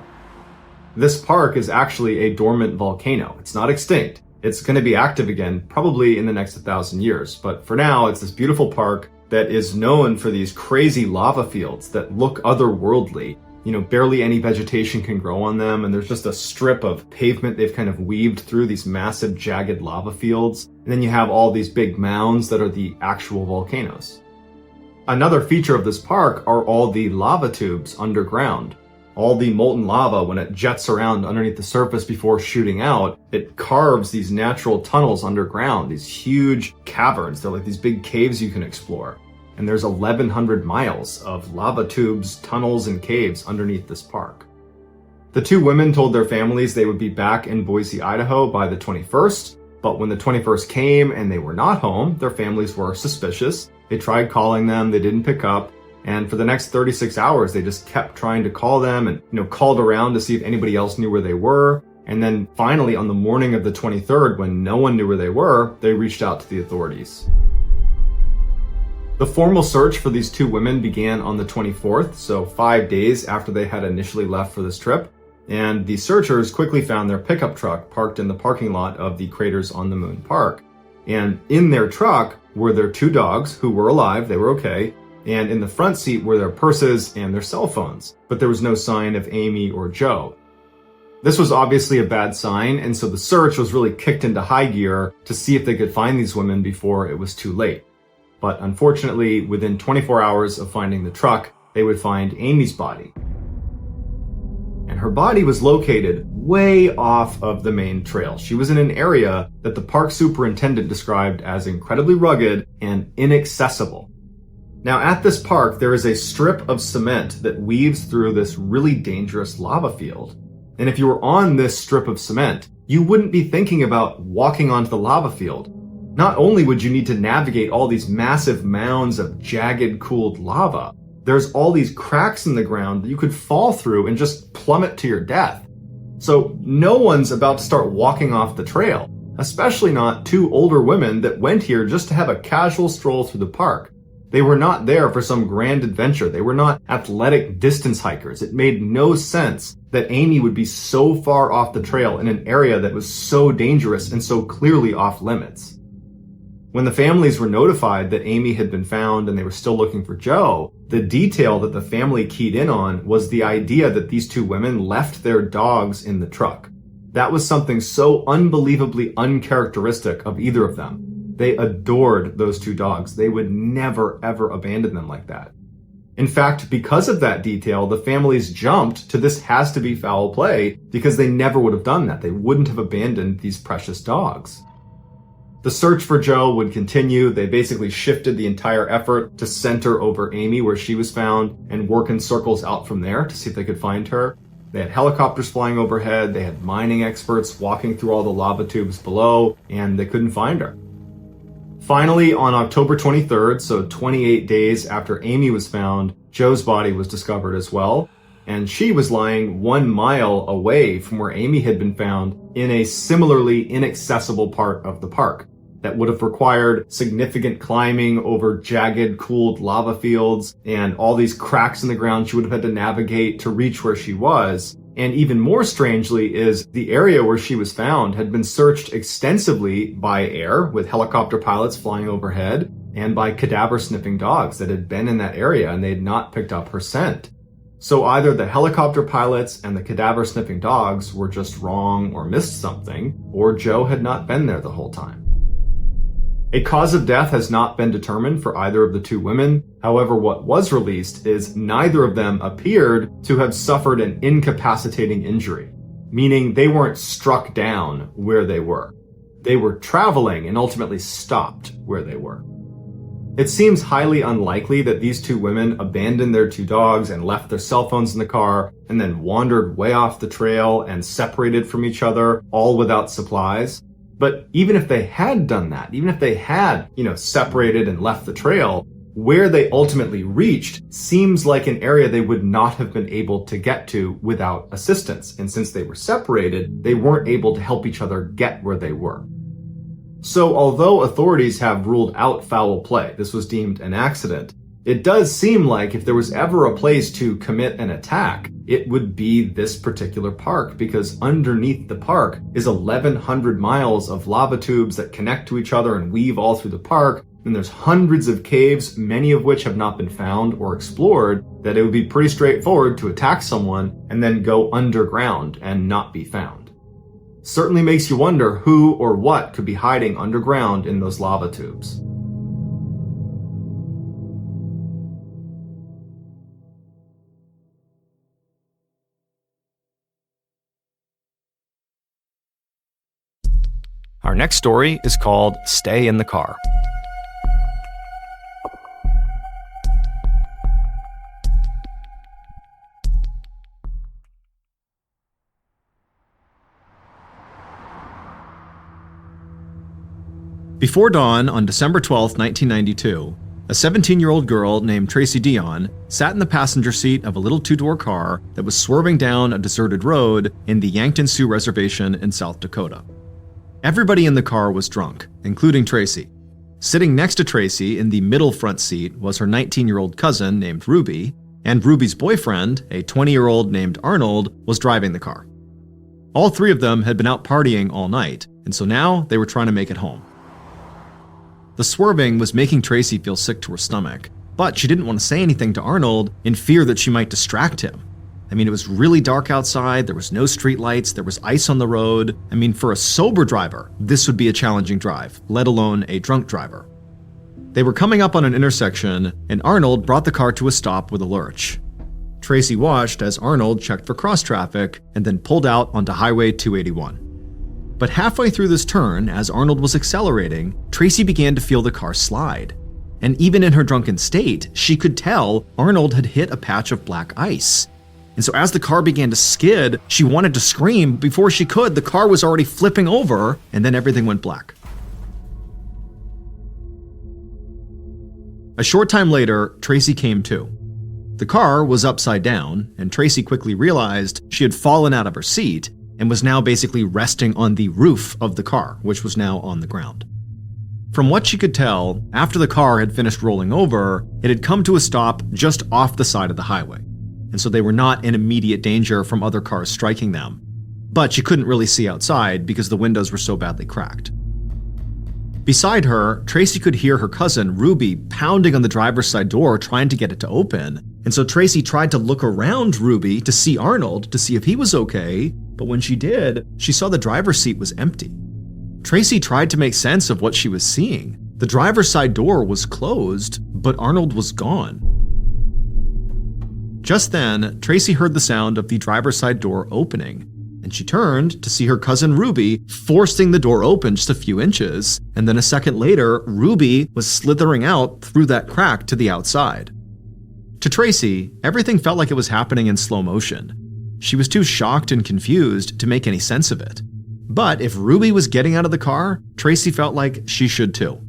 This park is actually a dormant volcano. It's not extinct. It's going to be active again, probably in the next 1,000 years. But for now, it's this beautiful park that is known for these crazy lava fields that look otherworldly. Barely any vegetation can grow on them, and there's just a strip of pavement they've kind of weaved through these massive jagged lava fields. And then you have all these big mounds that are the actual volcanoes. Another feature of this park are all the lava tubes underground. All the molten lava, when it jets around underneath the surface before shooting out, it carves these natural tunnels underground, these huge caverns. They're like these big caves you can explore. And there's 1,100 miles of lava tubes, tunnels, and caves underneath this park. The 2 women told their families they would be back in Boise, Idaho by the 21st, but when the 21st came and they were not home, their families were suspicious. They tried calling them, they didn't pick up, and for the next 36 hours, they just kept trying to call them and called around to see if anybody else knew where they were. And then finally, on the morning of the 23rd, when no one knew where they were, they reached out to the authorities. The formal search for these 2 women began on the 24th, so 5 days after they had initially left for this trip, and the searchers quickly found their pickup truck parked in the parking lot of the Craters on the Moon Park. And in their truck were their 2 dogs, who were alive, they were okay, and in the front seat were their purses and their cell phones, but there was no sign of Amy or Joe. This was obviously a bad sign, and so the search was really kicked into high gear to see if they could find these women before it was too late. But unfortunately, within 24 hours of finding the truck, they would find Amy's body. And her body was located way off of the main trail. She was in an area that the park superintendent described as incredibly rugged and inaccessible. Now, at this park, there is a strip of cement that weaves through this really dangerous lava field. And if you were on this strip of cement, you wouldn't be thinking about walking onto the lava field. Not only would you need to navigate all these massive mounds of jagged, cooled lava, there's all these cracks in the ground that you could fall through and just plummet to your death. So no one's about to start walking off the trail, especially not 2 older women that went here just to have a casual stroll through the park. They were not there for some grand adventure. They were not athletic distance hikers. It made no sense that Amy would be so far off the trail in an area that was so dangerous and so clearly off limits. When the families were notified that Amy had been found and they were still looking for Joe, the detail that the family keyed in on was the idea that these 2 women left their dogs in the truck. That was something so unbelievably uncharacteristic of either of them. They adored those two dogs. They would never, ever abandon them like that. In fact, because of that detail, the families jumped to this has to be foul play because they never would have done that. They wouldn't have abandoned these precious dogs. The search for Joe would continue. They basically shifted the entire effort to center over Amy where she was found and work in circles out from there to see if they could find her. They had helicopters flying overhead. They had mining experts walking through all the lava tubes below, and they couldn't find her. Finally, on October 23rd, so 28 days after Amy was found, Joe's body was discovered as well, and she was lying 1 mile away from where Amy had been found in a similarly inaccessible part of the park that would have required significant climbing over jagged, cooled lava fields and all these cracks in the ground she would have had to navigate to reach where she was. And even more strangely is the area where she was found had been searched extensively by air with helicopter pilots flying overhead and by cadaver sniffing dogs that had been in that area and they had not picked up her scent. So either the helicopter pilots and the cadaver sniffing dogs were just wrong or missed something, or Joe had not been there the whole time. A cause of death has not been determined for either of the two women. However, what was released is neither of them appeared to have suffered an incapacitating injury, meaning they weren't struck down where they were. They were traveling and ultimately stopped where they were. It seems highly unlikely that these two women abandoned their two dogs and left their cell phones in the car and then wandered way off the trail and separated from each other, all without supplies. But even if they had done that, even if they had, separated and left the trail, where they ultimately reached seems like an area they would not have been able to get to without assistance. And since they were separated, they weren't able to help each other get where they were. So although authorities have ruled out foul play, this was deemed an accident, it does seem like if there was ever a place to commit an attack, it would be this particular park, because underneath the park is 1,100 miles of lava tubes that connect to each other and weave all through the park. And there's hundreds of caves, many of which have not been found or explored, that it would be pretty straightforward to attack someone and then go underground and not be found. Certainly makes you wonder who or what could be hiding underground in those lava tubes. Our next story is called Stay in the Car. Before dawn on December 12, 1992, a 17-year-old girl named Tracy Dion sat in the passenger seat of a little two-door car that was swerving down a deserted road in the Yankton Sioux Reservation in South Dakota. Everybody in the car was drunk, including Tracy. Sitting next to Tracy in the middle front seat was her 19-year-old cousin named Ruby, and Ruby's boyfriend, a 20-year-old named Arnold, was driving the car. All three of them had been out partying all night, and so now they were trying to make it home. The swerving was making Tracy feel sick to her stomach, but she didn't want to say anything to Arnold in fear that she might distract him. It was really dark outside, there was no streetlights, there was ice on the road. For a sober driver, this would be a challenging drive, let alone a drunk driver. They were coming up on an intersection, and Arnold brought the car to a stop with a lurch. Tracy watched as Arnold checked for cross traffic and then pulled out onto Highway 281. But halfway through this turn, as Arnold was accelerating, Tracy began to feel the car slide. And even in her drunken state, she could tell Arnold had hit a patch of black ice. And so as the car began to skid, she wanted to scream, but before she could, the car was already flipping over, and then everything went black. A short time later, Tracy came to. The car was upside down, and Tracy quickly realized she had fallen out of her seat and was now basically resting on the roof of the car, which was now on the ground. From what she could tell, after the car had finished rolling over, it had come to a stop just off the side of the highway, and so they were not in immediate danger from other cars striking them. But she couldn't really see outside because the windows were so badly cracked. Beside her, Tracy could hear her cousin, Ruby, pounding on the driver's side door trying to get it to open, and so Tracy tried to look around Ruby to see Arnold to see if he was okay, but when she did, she saw the driver's seat was empty. Tracy tried to make sense of what she was seeing. The driver's side door was closed, but Arnold was gone. Just then, Tracy heard the sound of the driver's side door opening, and she turned to see her cousin Ruby forcing the door open just a few inches, and then a second later, Ruby was slithering out through that crack to the outside. To Tracy, everything felt like it was happening in slow motion. She was too shocked and confused to make any sense of it. But if Ruby was getting out of the car, Tracy felt like she should too.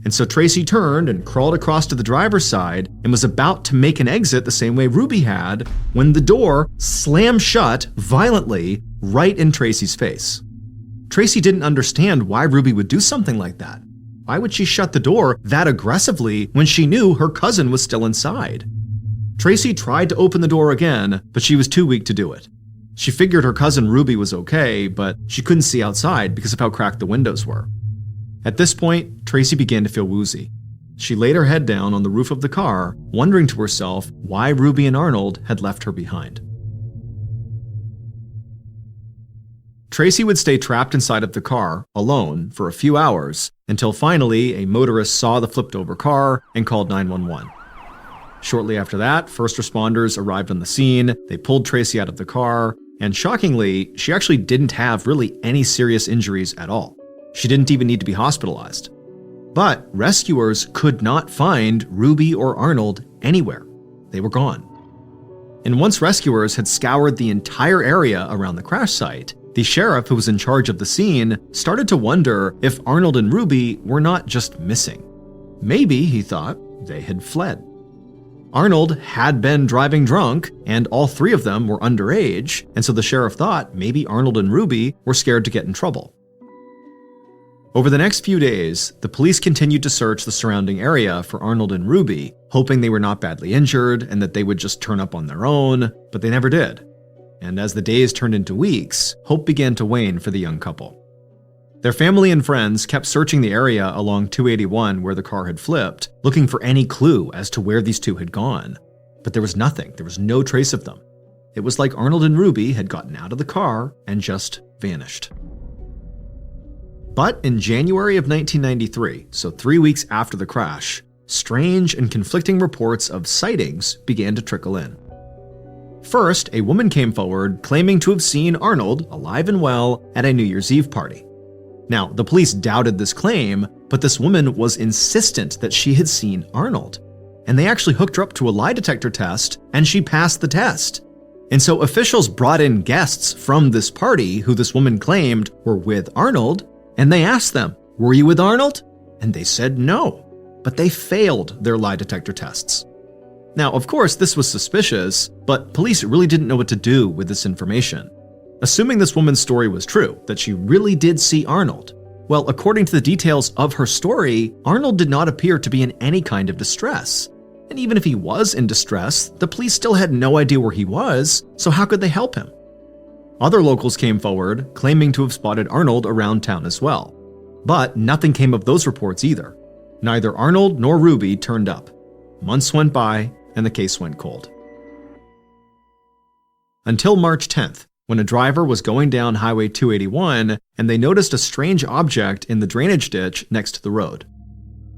And so Tracy turned and crawled across to the driver's side and was about to make an exit the same way Ruby had when the door slammed shut violently right in Tracy's face. Tracy didn't understand why Ruby would do something like that. Why would she shut the door that aggressively when she knew her cousin was still inside? Tracy tried to open the door again, but she was too weak to do it. She figured her cousin Ruby was okay, but she couldn't see outside because of how cracked the windows were. At this point, Tracy began to feel woozy. She laid her head down on the roof of the car, wondering to herself why Ruby and Arnold had left her behind. Tracy would stay trapped inside of the car, alone, for a few hours, until finally a motorist saw the flipped-over car and called 911. Shortly after that, first responders arrived on the scene, they pulled Tracy out of the car, and shockingly, she actually didn't have really any serious injuries at all. She didn't even need to be hospitalized. But rescuers could not find Ruby or Arnold anywhere. They were gone. And once rescuers had scoured the entire area around the crash site, the sheriff who was in charge of the scene started to wonder if Arnold and Ruby were not just missing. Maybe, he thought, they had fled. Arnold had been driving drunk, and all three of them were underage, and so the sheriff thought maybe Arnold and Ruby were scared to get in trouble. Over the next few days, the police continued to search the surrounding area for Arnold and Ruby, hoping they were not badly injured and that they would just turn up on their own, but they never did. And as the days turned into weeks, hope began to wane for the young couple. Their family and friends kept searching the area along 281 where the car had flipped, looking for any clue as to where these two had gone. But there was nothing. There was no trace of them. It was like Arnold and Ruby had gotten out of the car and just vanished. But in January of 1993, so 3 weeks after the crash, strange and conflicting reports of sightings began to trickle in. First, a woman came forward claiming to have seen Arnold, alive and well, at a New Year's Eve party. Now, the police doubted this claim, but this woman was insistent that she had seen Arnold. And they actually hooked her up to a lie detector test, and she passed the test. And so officials brought in guests from this party who this woman claimed were with Arnold, and they asked them, "Were you with Arnold?" And they said no, but they failed their lie detector tests. Now, of course, this was suspicious, but police really didn't know what to do with this information. Assuming this woman's story was true, that she really did see Arnold, well, according to the details of her story, Arnold did not appear to be in any kind of distress. And even if he was in distress, the police still had no idea where he was, so how could they help him? Other locals came forward, claiming to have spotted Arnold around town as well. But nothing came of those reports either. Neither Arnold nor Ruby turned up. Months went by, and the case went cold. Until March 10th, when a driver was going down Highway 281 and they noticed a strange object in the drainage ditch next to the road.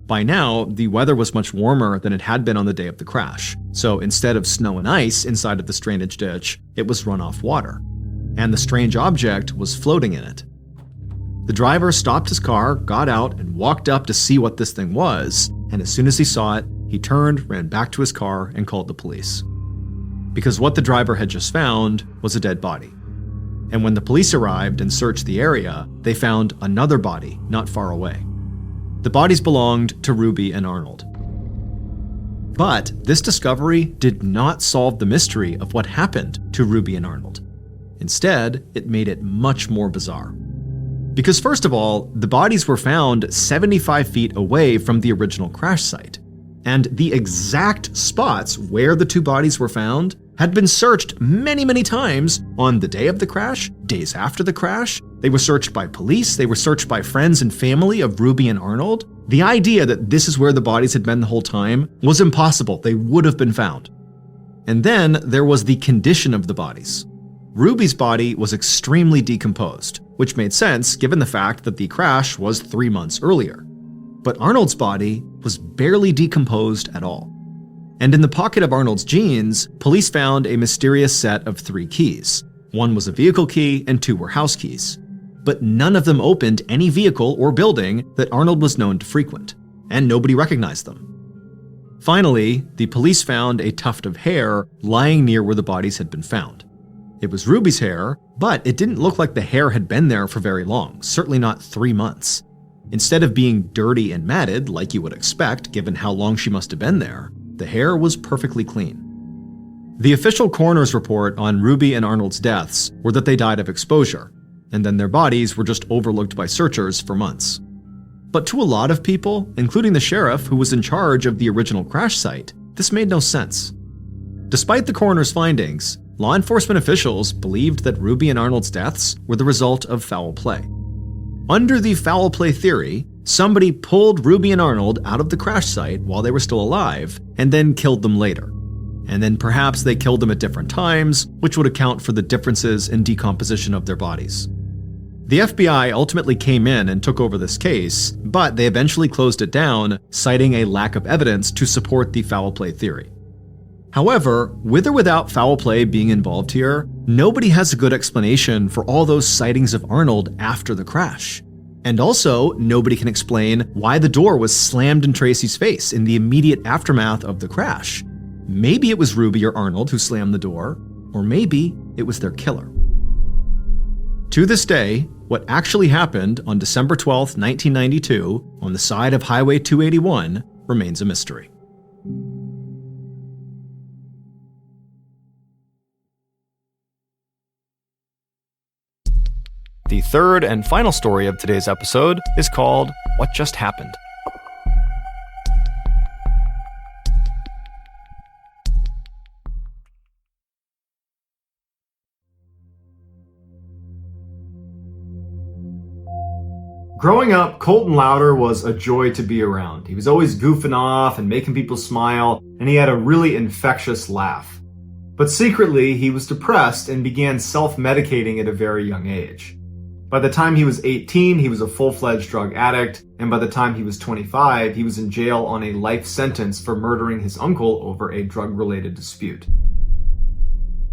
By now, the weather was much warmer than it had been on the day of the crash, so instead of snow and ice inside of this drainage ditch, it was runoff water. And the strange object was floating in it. The driver stopped his car, got out, and walked up to see what this thing was, and as soon as he saw it, he turned, ran back to his car, and called the police. Because what the driver had just found was a dead body. And when the police arrived and searched the area, they found another body not far away. The bodies belonged to Ruby and Arnold. But this discovery did not solve the mystery of what happened to Ruby and Arnold. Instead, it made it much more bizarre. Because first of all, the bodies were found 75 feet away from the original crash site. And the exact spots where the two bodies were found had been searched many, many times on the day of the crash, days after the crash. They were searched by police, they were searched by friends and family of Ruby and Arnold. The idea that this is where the bodies had been the whole time was impossible. They would have been found. And then there was the condition of the bodies. Ruby's body was extremely decomposed, which made sense given the fact that the crash was 3 months earlier. But Arnold's body was barely decomposed at all. And in the pocket of Arnold's jeans, police found a mysterious set of 3 keys. 1 was a vehicle key and 2 were house keys. But none of them opened any vehicle or building that Arnold was known to frequent, and nobody recognized them. Finally, the police found a tuft of hair lying near where the bodies had been found. It was Ruby's hair, but it didn't look like the hair had been there for very long, certainly not 3 months. Instead of being dirty and matted, like you would expect given how long she must have been there, the hair was perfectly clean. The official coroner's report on Ruby and Arnold's deaths were that they died of exposure, and then their bodies were just overlooked by searchers for months. But to a lot of people, including the sheriff who was in charge of the original crash site, this made no sense. Despite the coroner's findings, law enforcement officials believed that Ruby and Arnold's deaths were the result of foul play. Under the foul play theory, somebody pulled Ruby and Arnold out of the crash site while they were still alive and then killed them later. And then perhaps they killed them at different times, which would account for the differences in decomposition of their bodies. The FBI ultimately came in and took over this case, but they eventually closed it down, citing a lack of evidence to support the foul play theory. However, with or without foul play being involved here, nobody has a good explanation for all those sightings of Arnold after the crash. And also, nobody can explain why the door was slammed in Tracy's face in the immediate aftermath of the crash. Maybe it was Ruby or Arnold who slammed the door, or maybe it was their killer. To this day, what actually happened on December 12, 1992, on the side of Highway 281 remains a mystery. The third and final story of today's episode is called What Just Happened. Growing up, Colton Louder was a joy to be around. He was always goofing off and making people smile, and he had a really infectious laugh. But secretly, he was depressed and began self-medicating at a very young age. By the time he was 18, he was a full-fledged drug addict, and by the time he was 25, he was in jail on a life sentence for murdering his uncle over a drug-related dispute.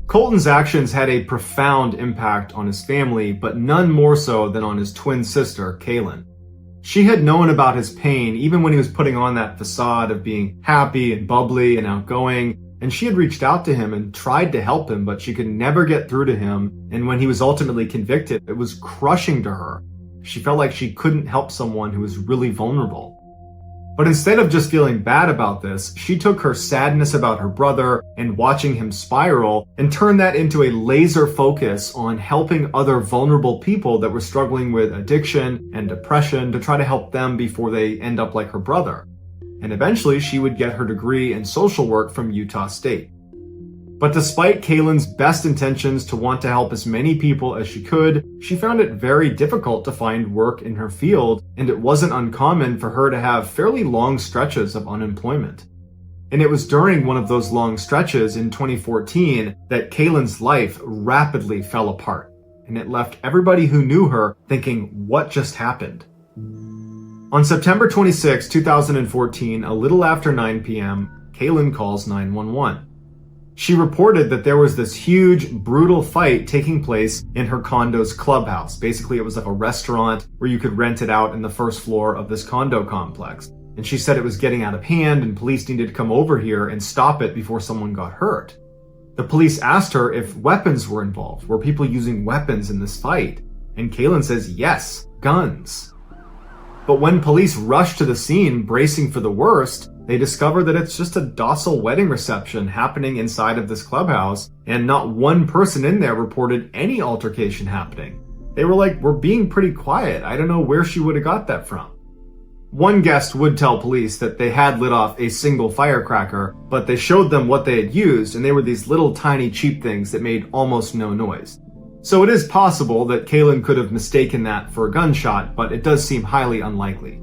Colton's actions had a profound impact on his family, but none more so than on his twin sister, Kaylin. She had known about his pain even when he was putting on that facade of being happy and bubbly and outgoing, and she had reached out to him and tried to help him, but she could never get through to him, and when he was ultimately convicted, it was crushing to her. She felt like she couldn't help someone who was really vulnerable. But instead of just feeling bad about this, she took her sadness about her brother and watching him spiral and turned that into a laser focus on helping other vulnerable people that were struggling with addiction and depression to try to help them before they end up like her brother. And eventually she would get her degree in social work from Utah State. But despite Kaylin's best intentions to want to help as many people as she could, she found it very difficult to find work in her field, and it wasn't uncommon for her to have fairly long stretches of unemployment. And it was during one of those long stretches in 2014 that Kaylin's life rapidly fell apart, and it left everybody who knew her thinking, what just happened? On September 26, 2014, a little after 9 p.m., Kaylin calls 911. She reported that there was this huge, brutal fight taking place in her condo's clubhouse. Basically, it was like a restaurant where you could rent it out in the first floor of this condo complex. And she said it was getting out of hand and police needed to come over here and stop it before someone got hurt. The police asked her if weapons were involved. Were people using weapons in this fight? And Kaylin says, yes, guns. But when police rushed to the scene, bracing for the worst, they discover that it's just a docile wedding reception happening inside of this clubhouse, and not one person in there reported any altercation happening. They were like, we're being pretty quiet. I don't know where she would have got that from. One guest would tell police that they had lit off a single firecracker, but they showed them what they had used, and they were these little tiny cheap things that made almost no noise. So it is possible that Kaylin could have mistaken that for a gunshot, but it does seem highly unlikely.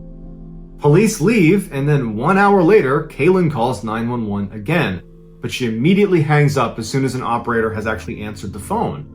Police leave, and then 1 hour later, Kaylin calls 911 again, but she immediately hangs up as soon as an operator has actually answered the phone.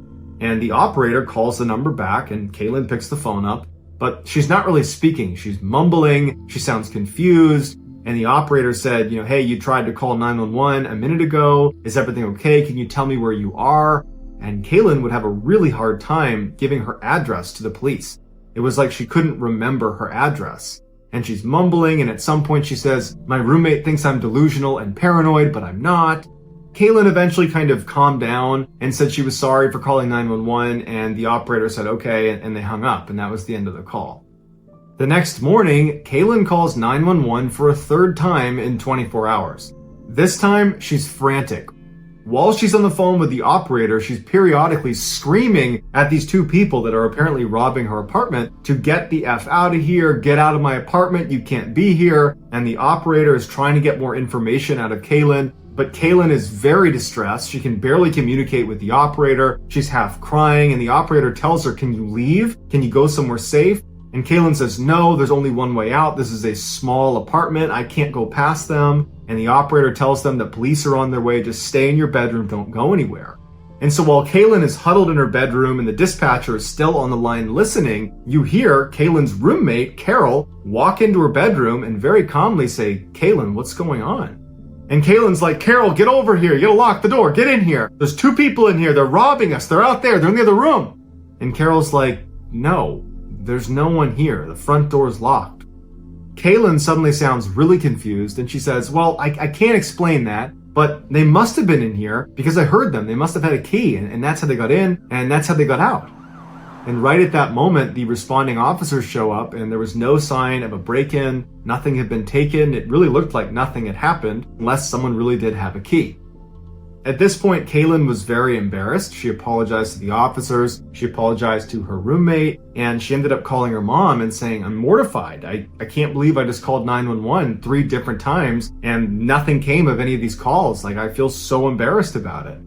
and the operator calls the number back, and Kaylin picks the phone up, but she's not really speaking. She's mumbling, she sounds confused, and the operator said, hey, you tried to call 911 a minute ago. Is everything okay? Can you tell me where you are? And Kaylin would have a really hard time giving her address to the police. It was like she couldn't remember her address. And she's mumbling, and at some point she says, my roommate thinks I'm delusional and paranoid, but I'm not. Kaylin eventually kind of calmed down and said she was sorry for calling 911, and the operator said okay, and they hung up, and that was the end of the call. The next morning, Kaylin calls 911 for a third time in 24 hours. This time, she's frantic. While she's on the phone with the operator, she's periodically screaming at these two people that are apparently robbing her apartment to get the F out of here, get out of my apartment, you can't be here. And the operator is trying to get more information out of Kaylin, but Kaylin is very distressed. She can barely communicate with the operator. She's half crying, and the operator tells her, can you leave? Can you go somewhere safe? And Kaylin says, no, there's only one way out. This is a small apartment. I can't go past them. And the operator tells them that police are on their way. Just stay in your bedroom. Don't go anywhere. And so while Kaylin is huddled in her bedroom and the dispatcher is still on the line listening, you hear Kaylin's roommate, Carol, walk into her bedroom and very calmly say, Kaylin, what's going on? And Kaylin's like, Carol, get over here. You gotta lock the door. Get in here. There's two people in here. They're robbing us. They're out there. They're in the other room. And Carol's like, no. There's no one here. The front door is locked. Kaylin suddenly sounds really confused, and she says, well, I can't explain that, but they must have been in here because I heard them. They must have had a key, and that's how they got in, and that's how they got out. And right at that moment, the responding officers show up, and there was no sign of a break-in. Nothing had been taken. It really looked like nothing had happened, unless someone really did have a key. At this point, Kaylin was very embarrassed. She apologized to the officers, she apologized to her roommate, and she ended up calling her mom and saying, I'm mortified. I can't believe I just called 911 3 different times and nothing came of any of these calls. Like, I feel so embarrassed about it.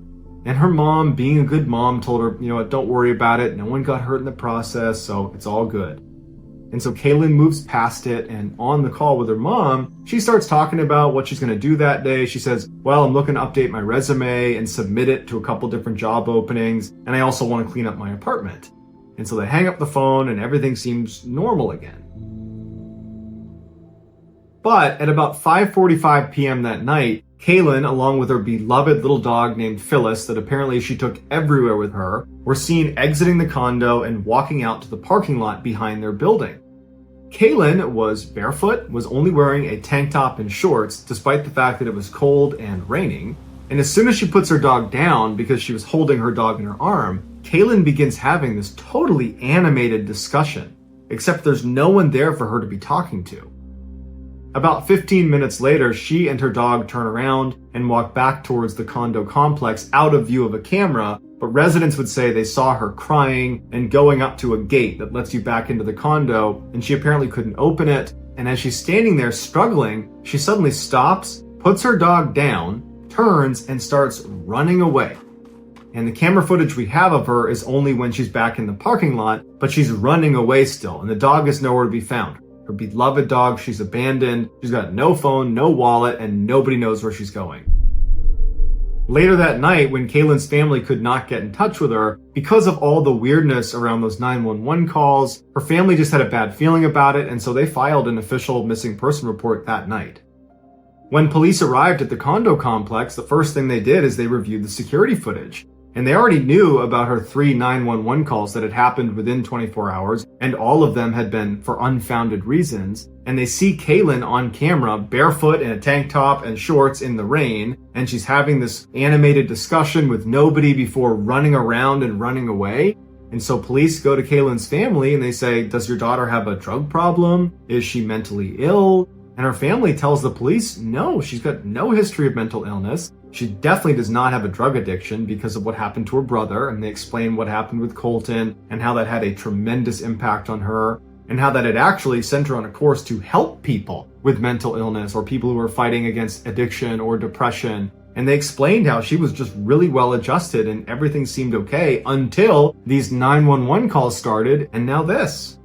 And her mom, being a good mom, told her, don't worry about it. No one got hurt in the process, so it's all good. And so Kaylin moves past it, and on the call with her mom, she starts talking about what she's going to do that day. She says, well, I'm looking to update my resume and submit it to a couple different job openings, and I also want to clean up my apartment. And so they hang up the phone, and everything seems normal again. But at about 5:45 p.m. that night, Kaylin, along with her beloved little dog named Phyllis that apparently she took everywhere with her, were seen exiting the condo and walking out to the parking lot behind their building. Kaylin was barefoot, was only wearing a tank top and shorts, despite the fact that it was cold and raining. And as soon as she puts her dog down, because she was holding her dog in her arm, Kaylin begins having this totally animated discussion, except there's no one there for her to be talking to. About 15 minutes later, she and her dog turn around and walk back towards the condo complex out of view of a camera, but residents would say they saw her crying and going up to a gate that lets you back into the condo, and she apparently couldn't open it. And as she's standing there struggling, she suddenly stops, puts her dog down, turns, and starts running away. And the camera footage we have of her is only when she's back in the parking lot, but she's running away still, and the dog is nowhere to be found. Her beloved dog, she's abandoned, she's got no phone, no wallet, and nobody knows where she's going. Later that night, when Kaylin's family could not get in touch with her, because of all the weirdness around those 911 calls, her family just had a bad feeling about it, and so they filed an official missing person report that night. When police arrived at the condo complex, the first thing they did is they reviewed the security footage. And they already knew about her 3 911 calls that had happened within 24 hours, and all of them had been for unfounded reasons. And they see Kaylin on camera, barefoot in a tank top and shorts in the rain, and she's having this animated discussion with nobody before running around and running away. And so police go to Kaylin's family and they say, does your daughter have a drug problem? Is she mentally ill? And her family tells the police, no, she's got no history of mental illness. She definitely does not have a drug addiction because of what happened to her brother, and they explain what happened with Colton and how that had a tremendous impact on her, and how that had actually sent her on a course to help people with mental illness or people who are fighting against addiction or depression. And they explained how she was just really well adjusted and everything seemed okay until these 911 calls started, and now this.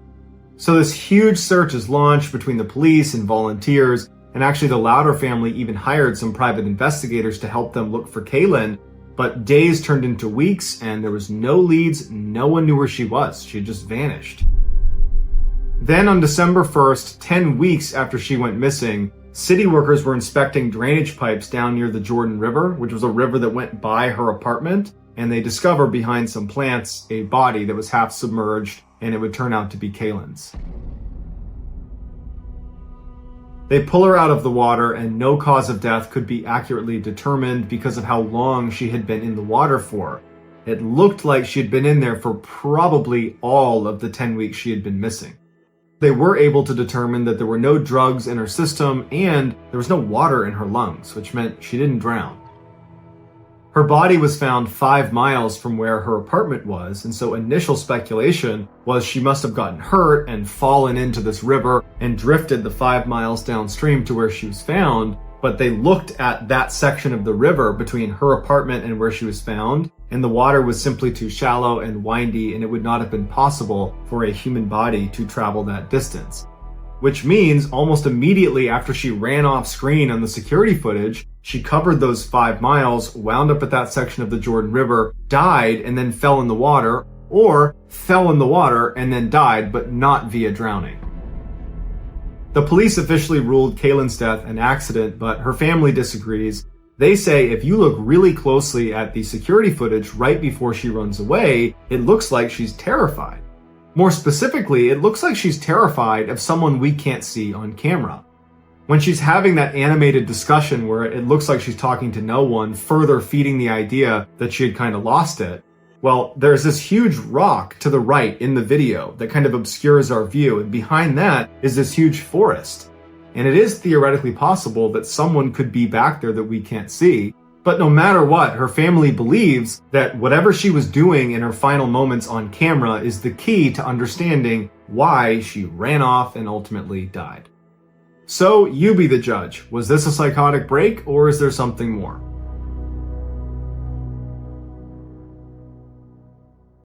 So this huge search is launched between the police and volunteers, and actually the Louder family even hired some private investigators to help them look for Kaylin. but days turned into weeks and there was no leads. No one knew where she was. She had just vanished. Then on December 1st, 10 weeks after she went missing, city workers were inspecting drainage pipes down near the Jordan River, which was a river that went by her apartment, and they discovered behind some plants a body that was half submerged, and it would turn out to be Kaylin's. They pull her out of the water, and no cause of death could be accurately determined because of how long she had been in the water for. It looked like she had been in there for probably all of the 10 weeks she had been missing. They were able to determine that there were no drugs in her system and there was no water in her lungs, which meant she didn't drown. Her body was found 5 miles from where her apartment was, and so initial speculation was she must have gotten hurt and fallen into this river and drifted the 5 miles downstream to where she was found, but they looked at that section of the river between her apartment and where she was found, and the water was simply too shallow and windy, and it would not have been possible for a human body to travel that distance. Which means almost immediately after she ran off screen on the security footage, she covered those 5 miles, wound up at that section of the Jordan River, died, and then fell in the water, or fell in the water and then died, but not via drowning. The police officially ruled Kaylin's death an accident, but her family disagrees. They say if you look really closely at the security footage right before she runs away, it looks like she's terrified. More specifically, it looks like she's terrified of someone we can't see on camera. When she's having that animated discussion where it looks like she's talking to no one, further feeding the idea that she had kind of lost it, well, there's this huge rock to the right in the video that kind of obscures our view, and behind that is this huge forest. And it is theoretically possible that someone could be back there that we can't see. But no matter what, her family believes that whatever she was doing in her final moments on camera is the key to understanding why she ran off and ultimately died. So you be the judge. Was this a psychotic break, or is there something more?